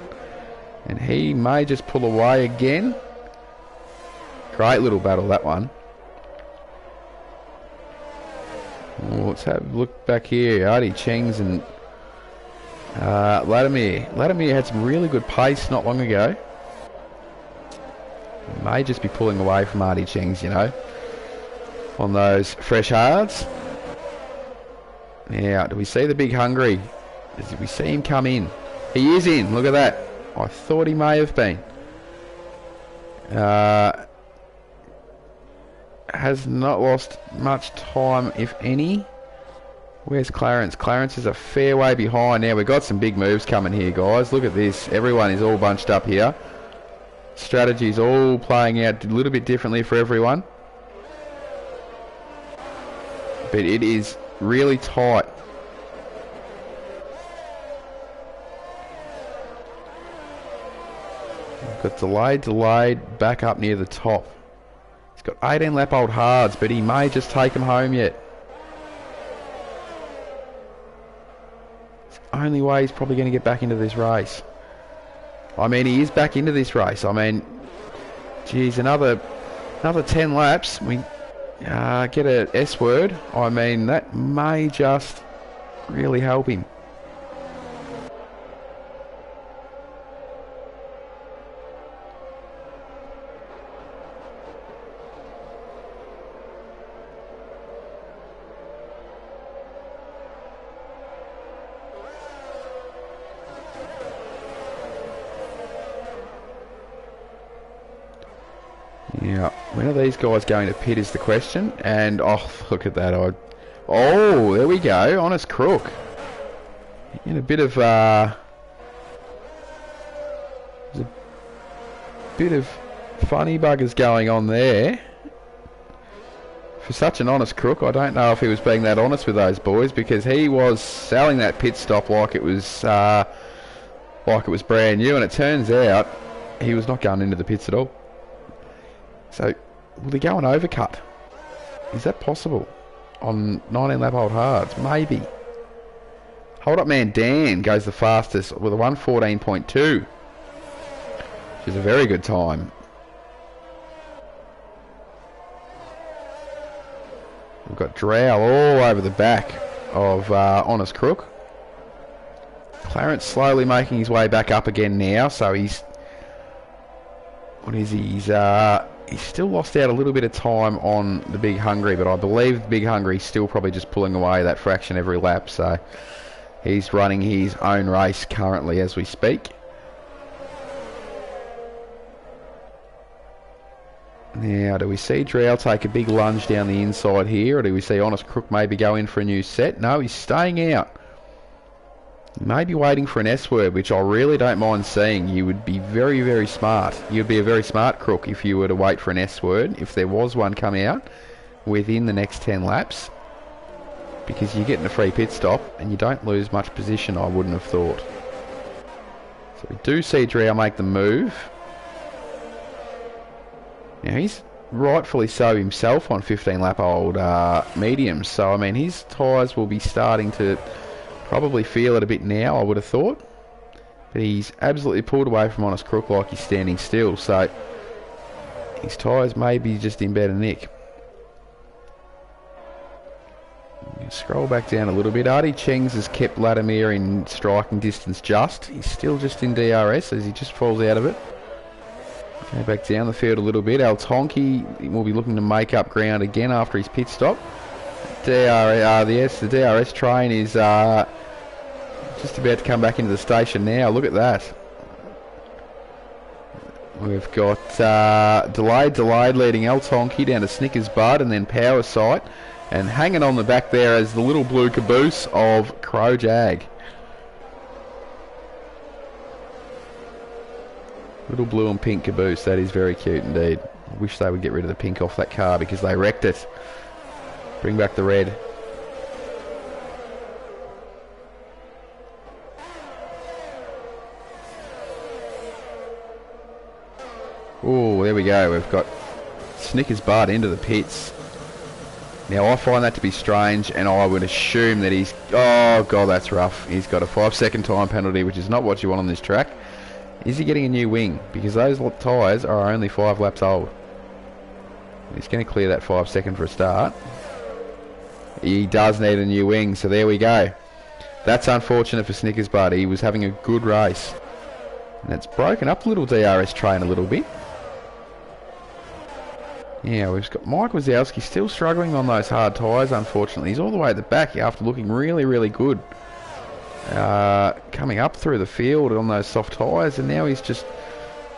And he may just pull away again. Great little battle, that one. Oh, let's have a look back here. Artie Cheng's and Latimer. Latimer had some really good pace not long ago. May just be pulling away from Artie Cheng's, you know, on those fresh hards. Now, do we see the big hungry? Do we see him come in? He is in. Look at that. I thought he may have been. Has not lost much time, if any. Where's Clarence? Clarence is a fair way behind. Now, we've got some big moves coming here, guys. Look at this. Everyone is all bunched up here. Strategies all playing out a little bit differently for everyone. But it is really tight. We've got delayed, back up near the top. He's got 18 lap old hards, but he may just take them home yet. It's the only way he's probably going to get back into this race. I mean, he is back into this race. I mean, geez, another 10 laps. We get a S word. I mean, that may just really help him. Yeah, when are these guys going to pit is the question. And, oh, look at that. Oh, there we go. Honest Crook. In a bit of, there's a bit of funny buggers going on there. For such an honest Crook, I don't know if he was being that honest with those boys, because he was selling that pit stop like it was brand new, and it turns out he was not going into the pits at all. So, will he go and overcut? Is that possible? On 19 lap old hards? Maybe. Hold up man Dan goes the fastest with a 1:14.2. Which is a very good time. We've got Drow all over the back of Honest Crook. Clarence slowly making his way back up again now, so he's... What is he? He's still lost out a little bit of time on the Big Hungry, but I believe the Big Hungry's still probably just pulling away that fraction every lap, so he's running his own race currently as we speak. Now, do we see Drow take a big lunge down the inside here, or do we see Honest Crook maybe go in for a new set? No, he's staying out. He may be waiting for an S-word, which I really don't mind seeing. You would be very, very smart. You'd be a very smart Crook if you were to wait for an S-word, if there was one come out within the next 10 laps. Because you're getting a free pit stop, and you don't lose much position, I wouldn't have thought. So we do see Drow make the move. Now, he's rightfully so himself on 15 lap old mediums, so I mean his tyres will be starting to probably feel it a bit now, I would have thought. But he's absolutely pulled away from Honest Crook like he's standing still, so his tyres may be just in better nick. Scroll back down a little bit. Artie Cheng's has kept Latimer in striking distance just. He's still just in DRS as he just falls out of it. Go back down the field a little bit. Al Tonki will be looking to make up ground again after his pit stop. The DRS train is just about to come back into the station now. Look at that. We've got delayed leading El Tonki down to Snickers Bud and then Power Sight. And hanging on the back there is the little blue caboose of Crow Jag. Little blue and pink caboose. That is very cute indeed. I wish they would get rid of the pink off that car because they wrecked it. Bring back the red. Oh, there we go. We've got Snickers Bud into the pits. Now, I find that to be strange, and I would assume that he's... Oh, God, that's rough. He's got a 5-second time penalty, which is not what you want on this track. Is he getting a new wing? Because those tyres are only 5 laps old. He's going to clear that 5 second for a start. He does need a new wing, so there we go. That's unfortunate for Snickers Bud. He was having a good race. And it's broken up the little DRS train a little bit. Yeah, we've got Mike Wazowski still struggling on those hard tyres, unfortunately. He's all the way at the back after looking really, really good. Coming up through the field on those soft tyres, and now he's just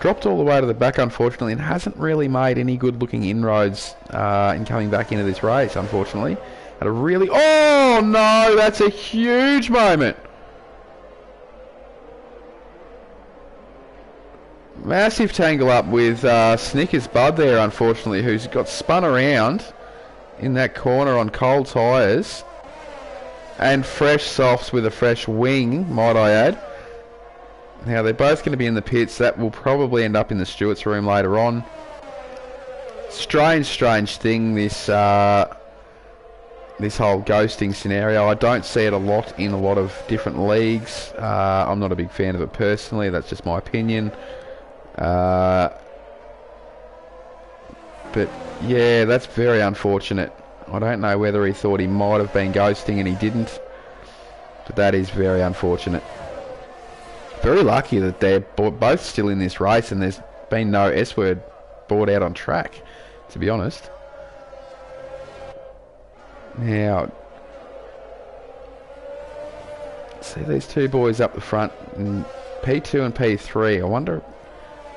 dropped all the way to the back, unfortunately, and hasn't really made any good-looking inroads in coming back into this race, unfortunately. Had a really... Oh, no! That's a huge moment! Massive tangle up with Snickers Bud there, unfortunately, who's got spun around in that corner on cold tyres. And fresh softs with a fresh wing, might I add. Now, they're both going to be in the pits. That will probably end up in the stewards' room later on. Strange, strange thing, this this whole ghosting scenario. I don't see it a lot in a lot of different leagues. I'm not a big fan of it personally. That's just my opinion. But yeah, that's very unfortunate. I don't know whether he thought he might have been ghosting and he didn't, but that is very unfortunate. Very lucky that they're both still in this race and there's been no S-word brought out on track, to be honest. Now, see these two boys up the front in P2 and P3. I wonder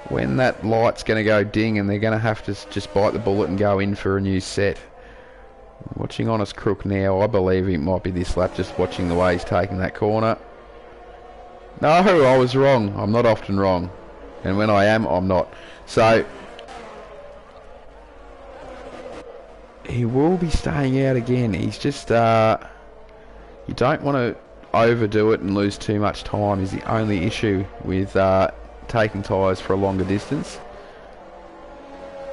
when that light's going to go ding and they're going to have to just bite the bullet and go in for a new set. Watching Honest Crook now, I believe it might be this lap, just watching the way he's taking that corner. No, I was wrong. I'm not often wrong. And when I am, I'm not. So, he will be staying out again. He's just, you don't want to overdo it and lose too much time is the only issue with taking tyres for a longer distance.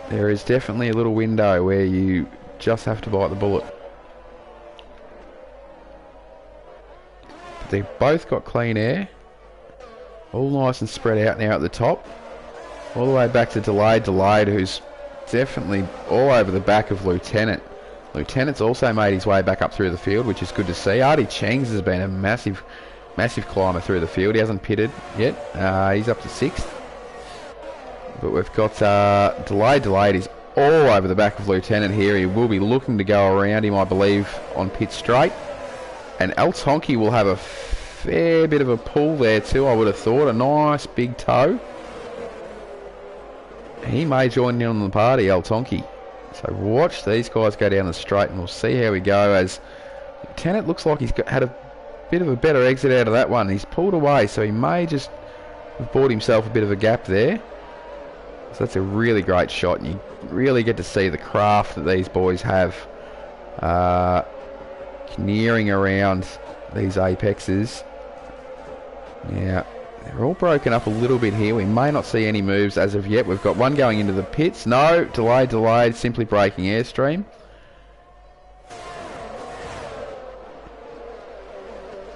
There is definitely a little window where you just have to bite the bullet. But they've both got clean air. All nice and spread out now at the top. All the way back to Delayed, who's definitely all over the back of Lieutenant. Lieutenant's also made his way back up through the field, which is good to see. Artie Cheng's has been a massive climber through the field. He hasn't pitted yet. He's up to 6th. But we've got Delayed is all over the back of Lieutenant here. He will be looking to go around him, I believe, on pit straight. And El Tonki will have a fair bit of a pull there too, I would have thought. A nice big toe. He may join in on the party, El Tonki. So watch these guys go down the straight and we'll see how we go as Lieutenant looks like he's had a bit of a better exit out of that one. He's pulled away, so he may just have bought himself a bit of a gap there. So that's a really great shot, and you really get to see the craft that these boys have nearing around these apexes. Now, they're all broken up a little bit here. We may not see any moves as of yet. We've got one going into the pits. No, delayed, simply braking airstream.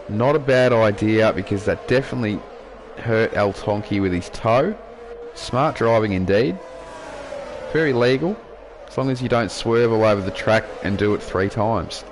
Not a bad idea because that definitely hurt El Tonki with his toe. Smart driving indeed. Very legal, as long as you don't swerve all over the track and do it 3 times.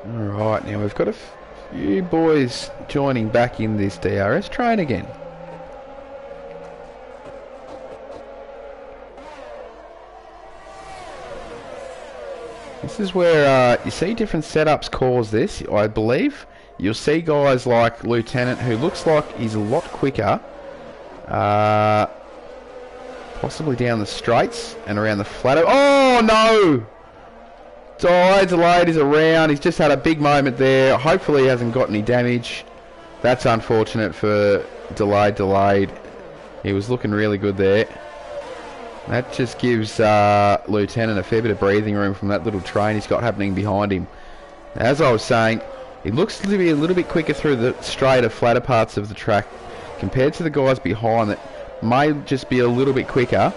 Alright, now we've got a few boys joining back in this DRS train again. This is where you see different setups cause this, I believe. You'll see guys like Lieutenant, who looks like he's a lot quicker. Possibly down the straights and around the flat. Oh no! Delayed is around. He's just had a big moment there. Hopefully he hasn't got any damage. That's unfortunate for Delayed. He was looking really good there. That just gives Lieutenant a fair bit of breathing room from that little train he's got happening behind him. As I was saying, he looks to be a little bit quicker through the straighter, flatter parts of the track compared to the guys behind that may just be a little bit quicker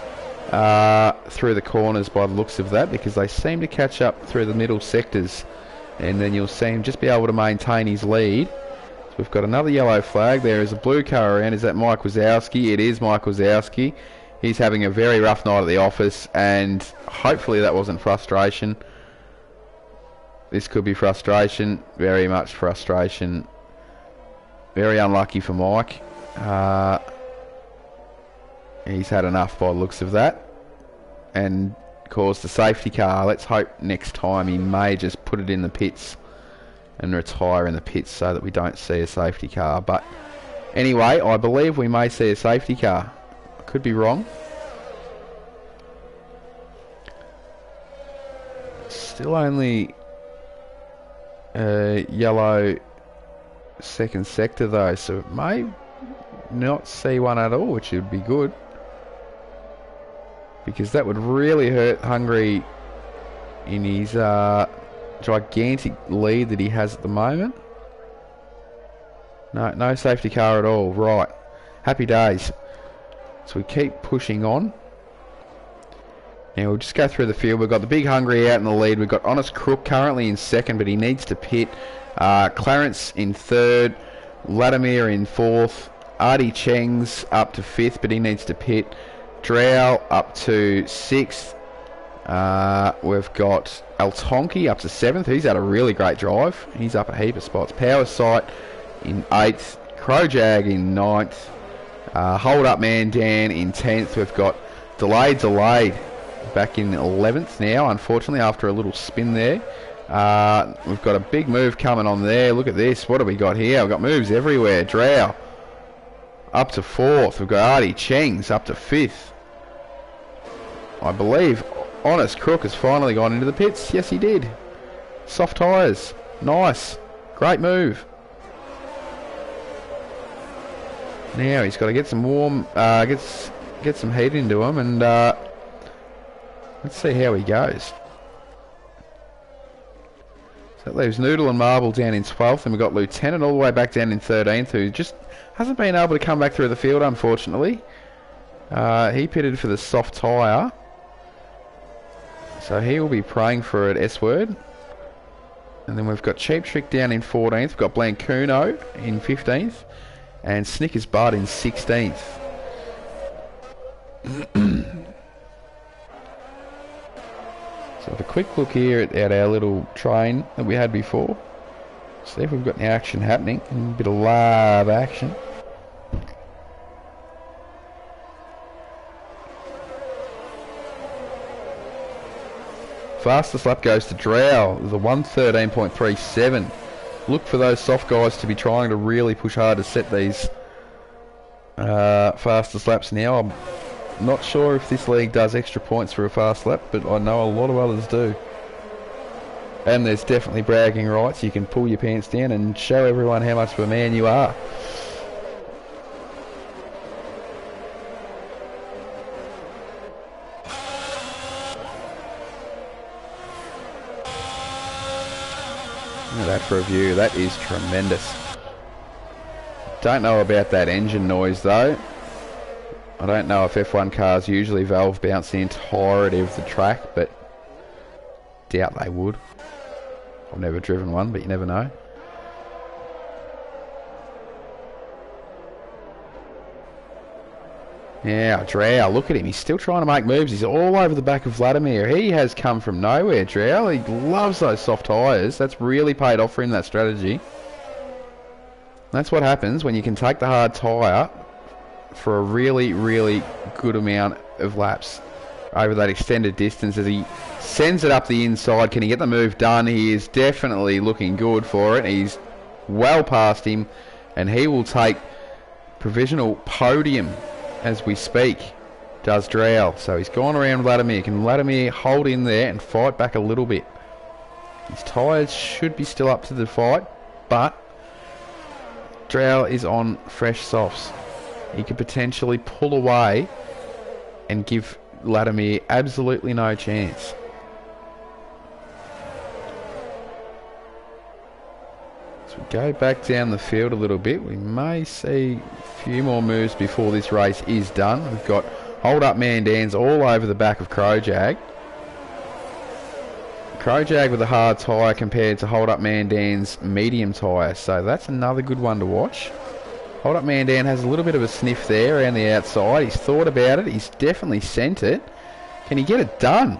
through the corners by the looks of that, because they seem to catch up through the middle sectors, and then you'll see him just be able to maintain his lead. So we've got another yellow flag. There is a blue car around. Is that Mike Wazowski? It is Mike Wazowski. He's having a very rough night at the office, and hopefully that wasn't frustration. This could be frustration, very much frustration. Very unlucky for Mike. He's had enough by the looks of that, and caused a safety car. Let's hope next time he may just put it in the pits and retire in the pits so that we don't see a safety car. But anyway, I believe we may see a safety car. I could be wrong. Still only yellow second sector though, so it may not see one at all, which would be good, because that would really hurt Hungry in his gigantic lead that he has at the moment. No safety car at all. Right, happy days. So we keep pushing on. Now we'll just go through the field. We've got the Big Hungry out in the lead. We've got Honest Crook currently in second, but he needs to pit. Clarence in third. Vladimir in fourth. Artie Cheng's up to fifth, but he needs to pit. Drow up to sixth. We've got Altonki up to seventh. He's had a really great drive. He's up a heap of spots. Power Sight in eighth. Crowjag in ninth. Hold Up Man Dan in 10th. We've got Delayed back in 11th now, unfortunately, after a little spin there. We've got a big move coming on there. Look at this. What have we got here? We've got moves everywhere. Drow up to 4th. We've got Artie Cheng's up to 5th. I believe Honest Crook has finally gone into the pits. Yes, he did. Soft tyres. Nice. Great move. Now he's got to get some warm, get some heat into him, and let's see how he goes. So that leaves Noodle and Marble down in 12th, and we've got Lieutenant all the way back down in 13th, who just hasn't been able to come back through the field, unfortunately. He pitted for the soft tyre, so he will be praying for it, S-word. And then we've got Cheap Trick down in 14th, we've got Blancuno in 15th, and Snickers Bud in 16th. So have a quick look here at our little train that we had before. See if we've got any action happening. A bit of live action. Fastest lap goes to Drow, the 1:13.37. Look for those soft guys to be trying to really push hard to set these fastest laps now. I'm not sure if this league does extra points for a fast lap, but I know a lot of others do. And there's definitely bragging rights. You can pull your pants down and show everyone how much of a man you are. Look at that for a view. That is tremendous. Don't know about that engine noise though. I don't know if F1 cars usually valve bounce the entirety of the track, but doubt they would. I've never driven one, but you never know. Yeah, Drow, look at him. He's still trying to make moves. He's all over the back of Vladimir. He has come from nowhere, Drow. He loves those soft tyres. That's really paid off for him, that strategy. That's what happens when you can take the hard tyre for a really, really good amount of laps over that extended distance. As he sends it up the inside, can he get the move done? He is definitely looking good for it. He's well past him, and he will take provisional podium as we speak, does Drow. So he's gone around Vladimir. Can Vladimir hold in there and fight back a little bit? His tyres should be still up to the fight, but Drow is on fresh softs. He could potentially pull away and give Vladimir absolutely no chance. So we go back down the field a little bit. We may see a few more moves before this race is done. We've got hold up Mandans all over the back of Crowjag. Crowjag with a hard tyre compared to hold up Mandan's medium tyre. So that's another good one to watch. Hold up Mandan has a little bit of a sniff there around the outside. He's thought about it. He's definitely sent it. Can he get it done?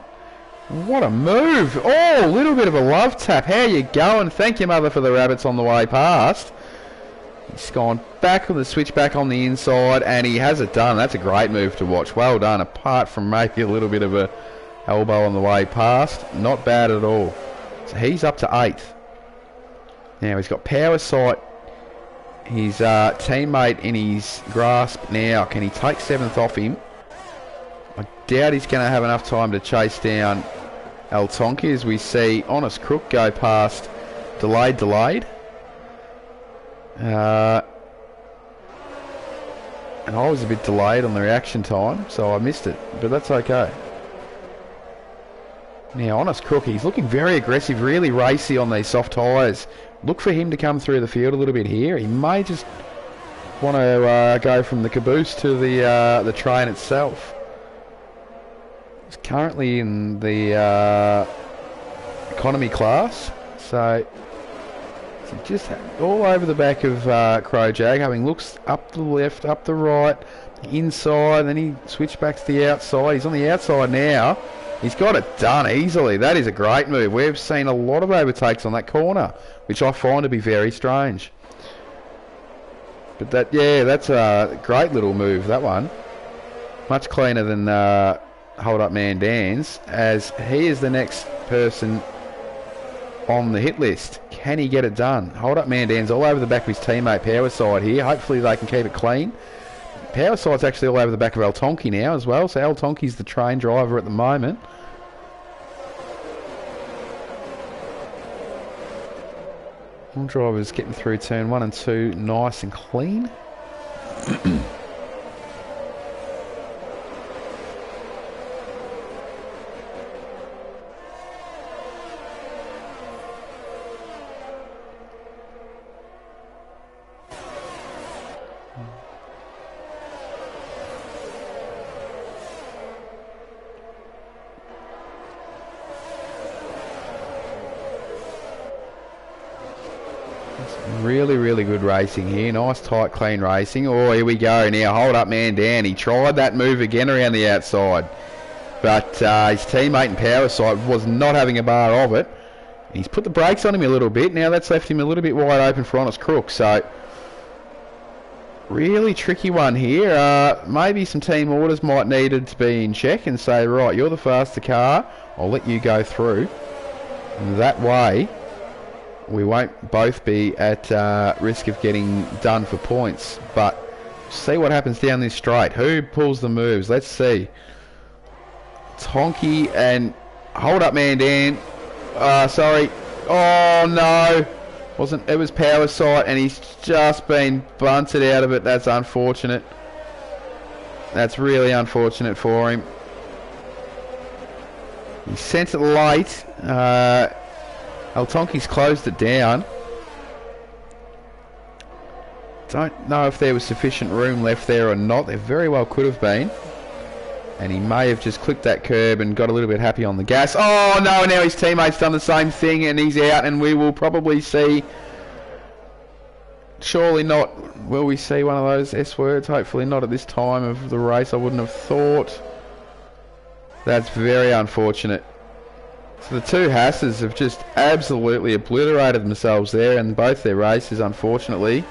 What a move. Oh, a little bit of a love tap. How you going? Thank you, mother, for the rabbits on the way past. He's gone back with the switchback on the inside, and he has it done. That's a great move to watch. Well done, apart from maybe a little bit of a elbow on the way past. Not bad at all. So he's up to 8th. Now he's got power sight. His teammate in his grasp now. Can he take 7th off him? I doubt he's going to have enough time to chase down El Tonki, as we see Honest Crook go past delayed. And I was a bit delayed on the reaction time, so I missed it, but that's okay. Now, Honest Crook, he's looking very aggressive, really racy on these soft tyres. Look for him to come through the field a little bit here. He may just want to go from the caboose to the train itself. He's currently in the economy class, so just all over the back of Crowjag, having looks up the left, up the right, inside, then he switched back to the outside. He's on the outside now. He's got it done easily. That is a great move. We've seen a lot of overtakes on that corner, which I find to be very strange. But that's a great little move, that one. Much cleaner than Hold Up Mandan's, as he is the next person on the hit list. Can he get it done? Hold Up Mandan's all over the back of his teammate Powerside here. Hopefully they can keep it clean. Powerside's actually all over the back of El Tonki now as well, so El Tonki's the train driver at the moment. All drivers getting through turn 1 and 2 nice and clean. Really good racing here. Nice, tight, clean racing. Oh, here we go. Now, Hold Up Mandan. He tried that move again around the outside, but his teammate in Powerside was not having a bar of it. He's put the brakes on him a little bit. Now that's left him a little bit wide open for Honest Crook. So, really tricky one here. Maybe some team orders might needed to be in check and say, right, you're the faster car. I'll let you go through. And that way, we won't both be at risk of getting done for points. But see what happens down this straight. Who pulls the moves? Let's see. Tonki and Hold Up Mandan. Sorry. Oh no. It was Powersight, and he's just been bunted out of it. That's unfortunate. That's really unfortunate for him. He sent it late. El Tonki's closed it down. Don't know if there was sufficient room left there or not. There very well could have been. And he may have just clicked that curb and got a little bit happy on the gas. Oh no, now his teammate's done the same thing and he's out, and we will probably see surely not. Will we see one of those S words? Hopefully not at this time of the race, I wouldn't have thought. That's very unfortunate. So the two Hasses have just absolutely obliterated themselves there in both their races, unfortunately.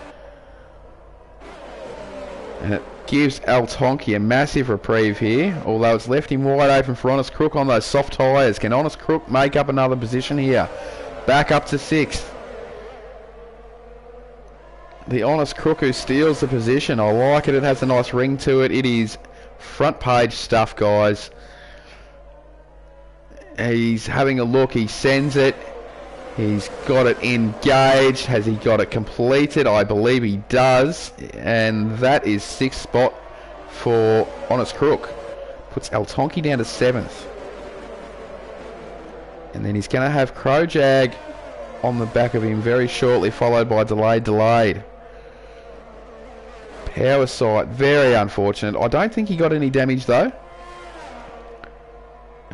And it gives Al Tonki a massive reprieve here, although it's left him wide open for Honest Crook on those soft tyres. Can Honest Crook make up another position here? Back up to 6th. The Honest Crook who steals the position. I like it. It has a nice ring to it. It is front page stuff, guys. He's having a look. He sends it. He's got it engaged. Has he got it completed? I believe he does. And that is 6th spot for Honest Crook. Puts El Tonki down to 7th. And then he's going to have Crowjag on the back of him very shortly, followed by Delayed. Power Sight, very unfortunate. I don't think he got any damage though.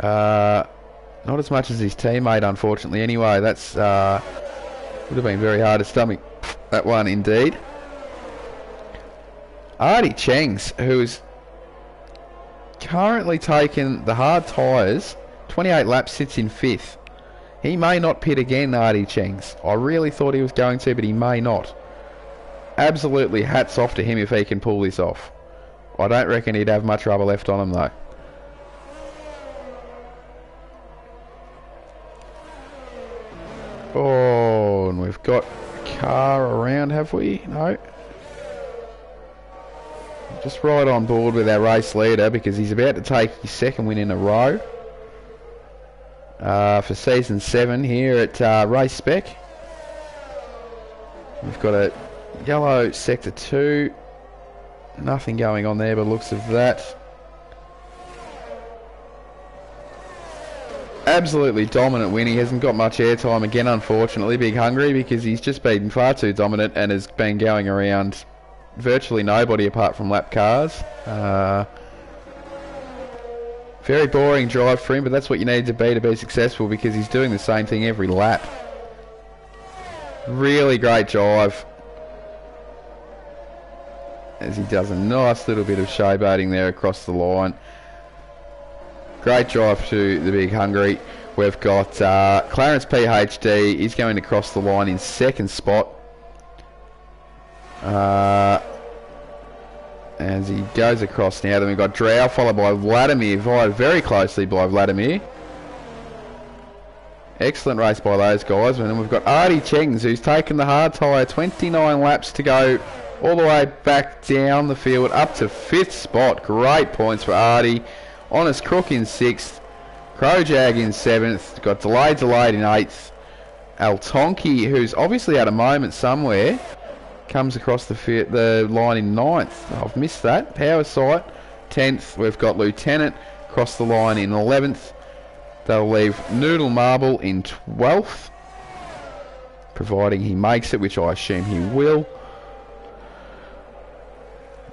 Not as much as his teammate, unfortunately. Anyway, that's would have been very hard to stomach that one indeed. Artie Chengs, who's currently taken the hard tyres, 28 laps, sits in 5th. He may not pit again, Artie Chengs. I really thought he was going to, but he may not. Absolutely hats off to him if he can pull this off. I don't reckon he'd have much rubber left on him though. Oh, and we've got a car around, have we? No. Just right on board with our race leader because he's about to take his 2nd win in a row. For season 7 here at Race Spec. We've got a yellow sector 2. Nothing going on there by the looks of that. Absolutely dominant win. He hasn't got much airtime again, unfortunately, Big Hungry, because he's just been far too dominant and has been going around virtually nobody apart from lap cars. Very boring drive for him, but that's what you need to be successful because he's doing the same thing every lap. Really great drive. As he does a nice little bit of showboating there across the line. Great drive to the Big Hungry. We've got Clarence PhD. He's going to cross the line in 2nd spot. As he goes across now, then we've got Drow followed by Vladimir, followed very closely by Vladimir. Excellent race by those guys. And then we've got Artie Chengs, who's taken the hard tyre, 29 laps to go all the way back down the field up to 5th spot. Great points for Artie. Honest Crook in 6th. Crowjag in 7th. Got Delayed in 8th. Al Tonki, who's obviously had a moment somewhere, comes across the line in 9th. I've missed that. Power Sight, 10th. We've got Lieutenant across the line in 11th. They'll leave Noodle Marble in 12th, providing he makes it, which I assume he will.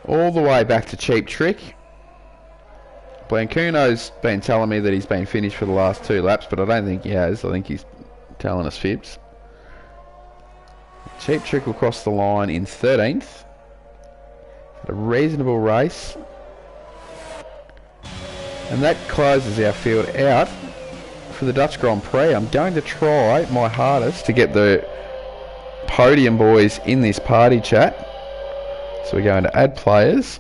All the way back to Cheap Trick. Blancuno's been telling me that he's been finished for the last 2 laps, but I don't think he has. I think he's telling us fibs. Cheap Trick will cross the line in 13th. Had a reasonable race. And that closes our field out for the Dutch Grand Prix. I'm going to try my hardest to get the podium boys in this party chat. So we're going to add players.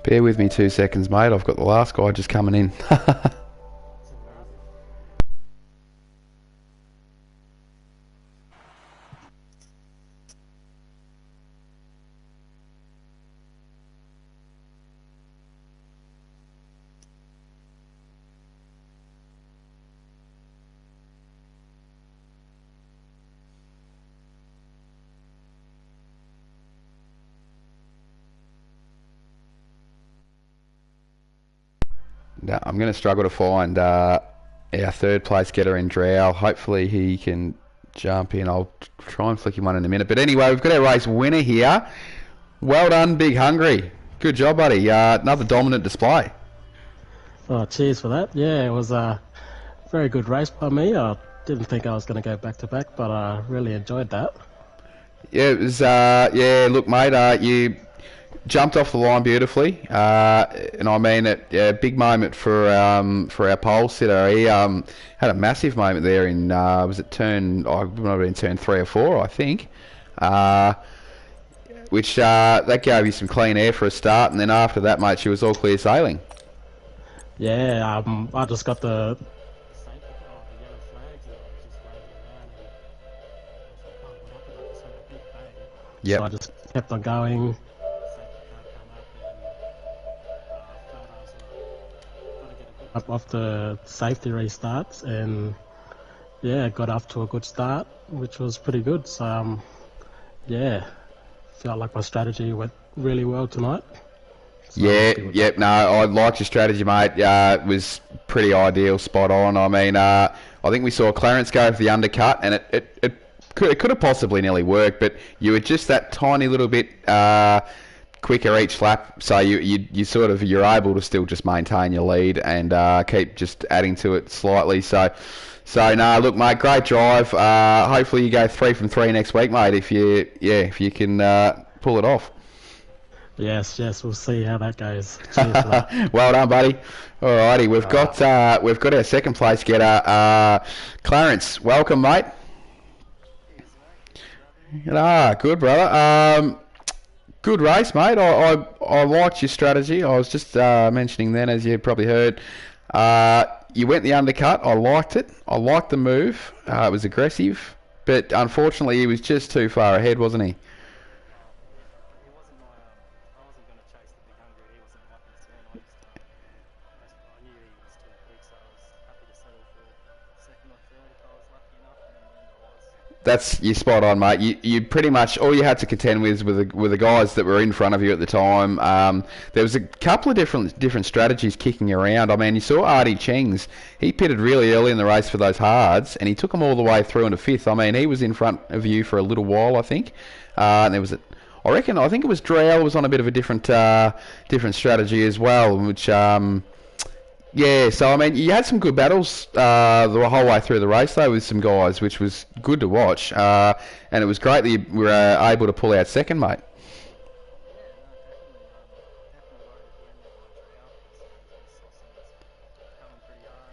Bear with me 2 seconds, mate. I've got the last guy just coming in. No, I'm going to struggle to find our third place getter in Drow. Hopefully he can jump in. I'll try and flick him one in a minute. But anyway, we've got our race winner here. Well done, Big Hungry. Good job, buddy. Another dominant display. Oh, cheers for that. Yeah, it was a very good race by me. I didn't think I was going to go back to back, but I really enjoyed that. Yeah, it was. Yeah, look, mate. You jumped off the line beautifully, and I mean it. Yeah, big moment for our pole sitter. He had a massive moment there in was it turn? I might have been turn 3 or 4, I think. Which that gave you some clean air for a start, and then after that, mate, she was all clear sailing. Yeah, I just got the Yep. So I just kept on going. Up off the safety restarts, and yeah, got off to a good start, which was pretty good. So yeah, felt like my strategy went really well tonight. So No, I liked your strategy, mate. It was pretty ideal, spot on. I mean, I think we saw Clarence go for the undercut, and it could have possibly nearly worked, but you were just that tiny little bit quicker each lap, so you're able to still just maintain your lead and keep just adding to it slightly. So no, look, mate, great drive. Hopefully you go 3 from 3 next week, mate. If you can pull it off. Yes, we'll see how that goes. Cheers for that. Well done, buddy. Alrighty, we've got our second place getter, Clarence. Welcome, mate. Good, brother. Good race, mate. I liked your strategy. I was just mentioning then, as you probably heard, you went the undercut. I liked it. I liked the move. It was aggressive, but unfortunately, he was just too far ahead, wasn't he? You're spot on, mate. You pretty much all you had to contend with were the guys that were in front of you at the time. There was a couple of different strategies kicking around. I mean, you saw Artie Cheng's. He pitted really early in the race for those hards, and he took them all the way through into 5th. I mean, he was in front of you for a little while, I think. And there was I think it was Drow was on a bit of a different strategy as well, which. Yeah, so I mean, you had some good battles the whole way through the race, though, with some guys, which was good to watch. And it was great that you were able to pull out second, mate.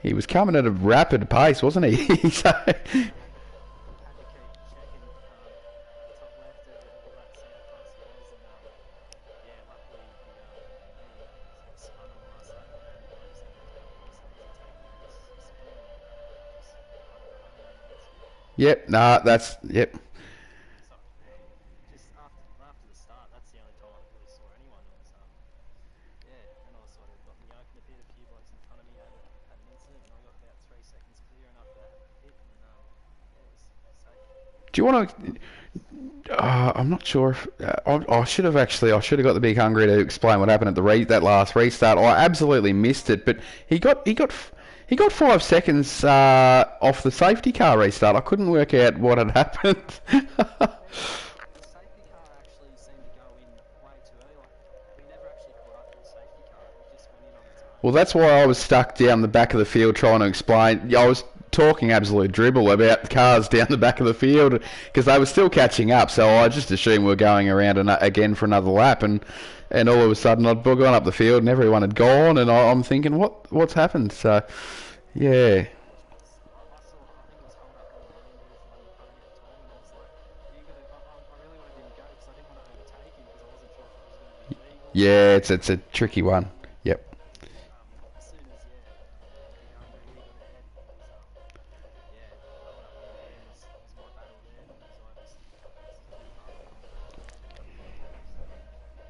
He was coming at a rapid pace, wasn't he? Yep, nah, yep. Do you want to? I'm not sure if I should have got the Big Hungry to explain what happened at that last restart. I absolutely missed it, but he got 5 seconds off the safety car restart. I couldn't work out what had happened. Well, that's why I was stuck down the back of the field trying to explain. I was talking absolute dribble about cars down the back of the field because they were still catching up. So I just assumed we were going around again for another lap, and all of a sudden I'd gone up the field and everyone had gone, and I'm thinking, what's happened? So, yeah. Yeah, it's a tricky one. Yep. As soon as we got really got ahead, it was I went up there and it was my battle then. So I just took part in it.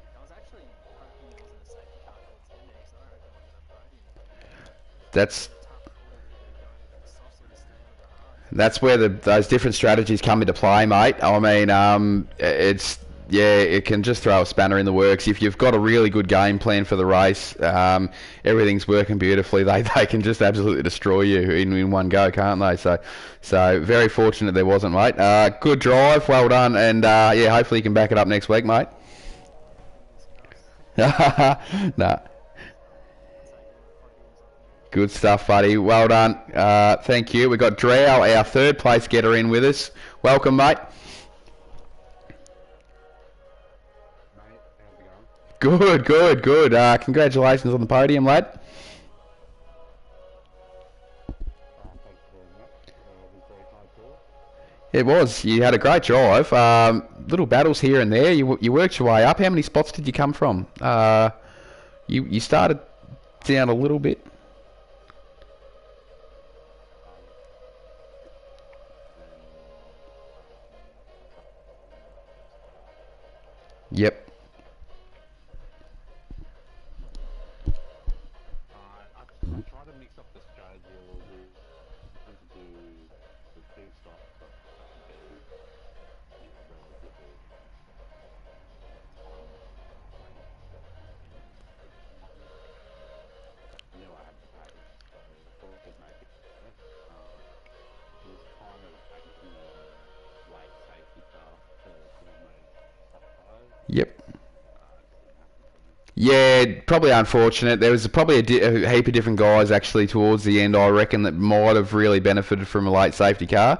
I was actually hoping there wasn't a safety car towards the end there because I reckon I would have got a podium. It was That's a tough call of either going for the softs or just staying on the hards. That's where those different strategies come into play, mate. I mean, it can just throw a spanner in the works. If you've got a really good game plan for the race, everything's working beautifully. They can just absolutely destroy you in one go, can't they? So very fortunate there wasn't, mate. Good drive, well done, and hopefully you can back it up next week, mate. Fingers crossed. Nah. Taking all the podiums off me. Good stuff, buddy. Well done. Thank you. We've got Drow, our third place getter, in with us. Welcome, mate. Mate, how's it going? Good, good, good. Congratulations on the podium, lad. Thanks very much. It was very hard fought. It was. You had a great drive. Little battles here and there. You worked your way up. How many spots did you come from? You started down a little bit. Yep. I tried to mix up the strategy a little bit. I wanted to do the two stops, but be relatively I knew I had the pace, so I thought I could make it work. It was kind of taking the late safety car to almost top five. Yep. It just didn't happen for me. Yeah, probably unfortunate. There was probably a heap of different guys actually towards the end, I reckon, that might have really benefited from a late safety car.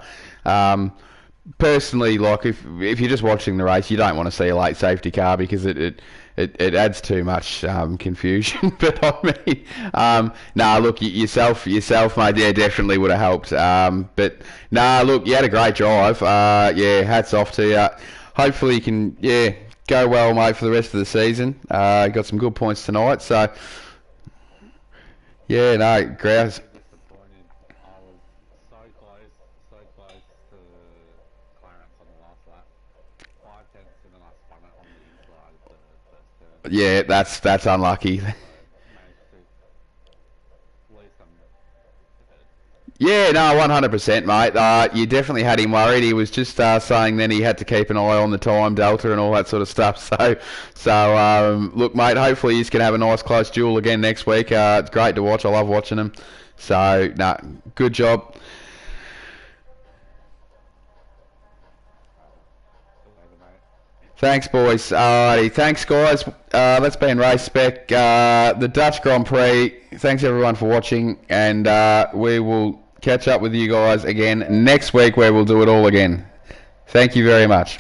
Personally, like if you're just watching the race, you don't want to see a late safety car because it adds too much confusion. But I mean, nah, look, yourself, mate, yeah, definitely would have helped. But nah, look, you had a great drive. Yeah, hats off to you. Hopefully you can, go well, mate, for the rest of the season. Got some good points tonight, so yeah, no, grouse. Disappointed. I was so close to clearance on the last lap. 5 tenths, and then I spun it on the inside of the first turn. Yeah, that's unlucky. Managed to lose some ahead. Yeah, no, 100%, mate. You definitely had him worried. He was just saying then he had to keep an eye on the time delta and all that sort of stuff. So look, mate, hopefully he's going to have a nice close duel again next week. It's great to watch. I love watching him. So, nah, good job. See you later, mate. Thanks, boys. Alrighty, thanks, guys. That's been Race Spec, the Dutch Grand Prix. Thanks, everyone, for watching, and we will catch up with you guys again next week where we'll do it all again. Thank you very much.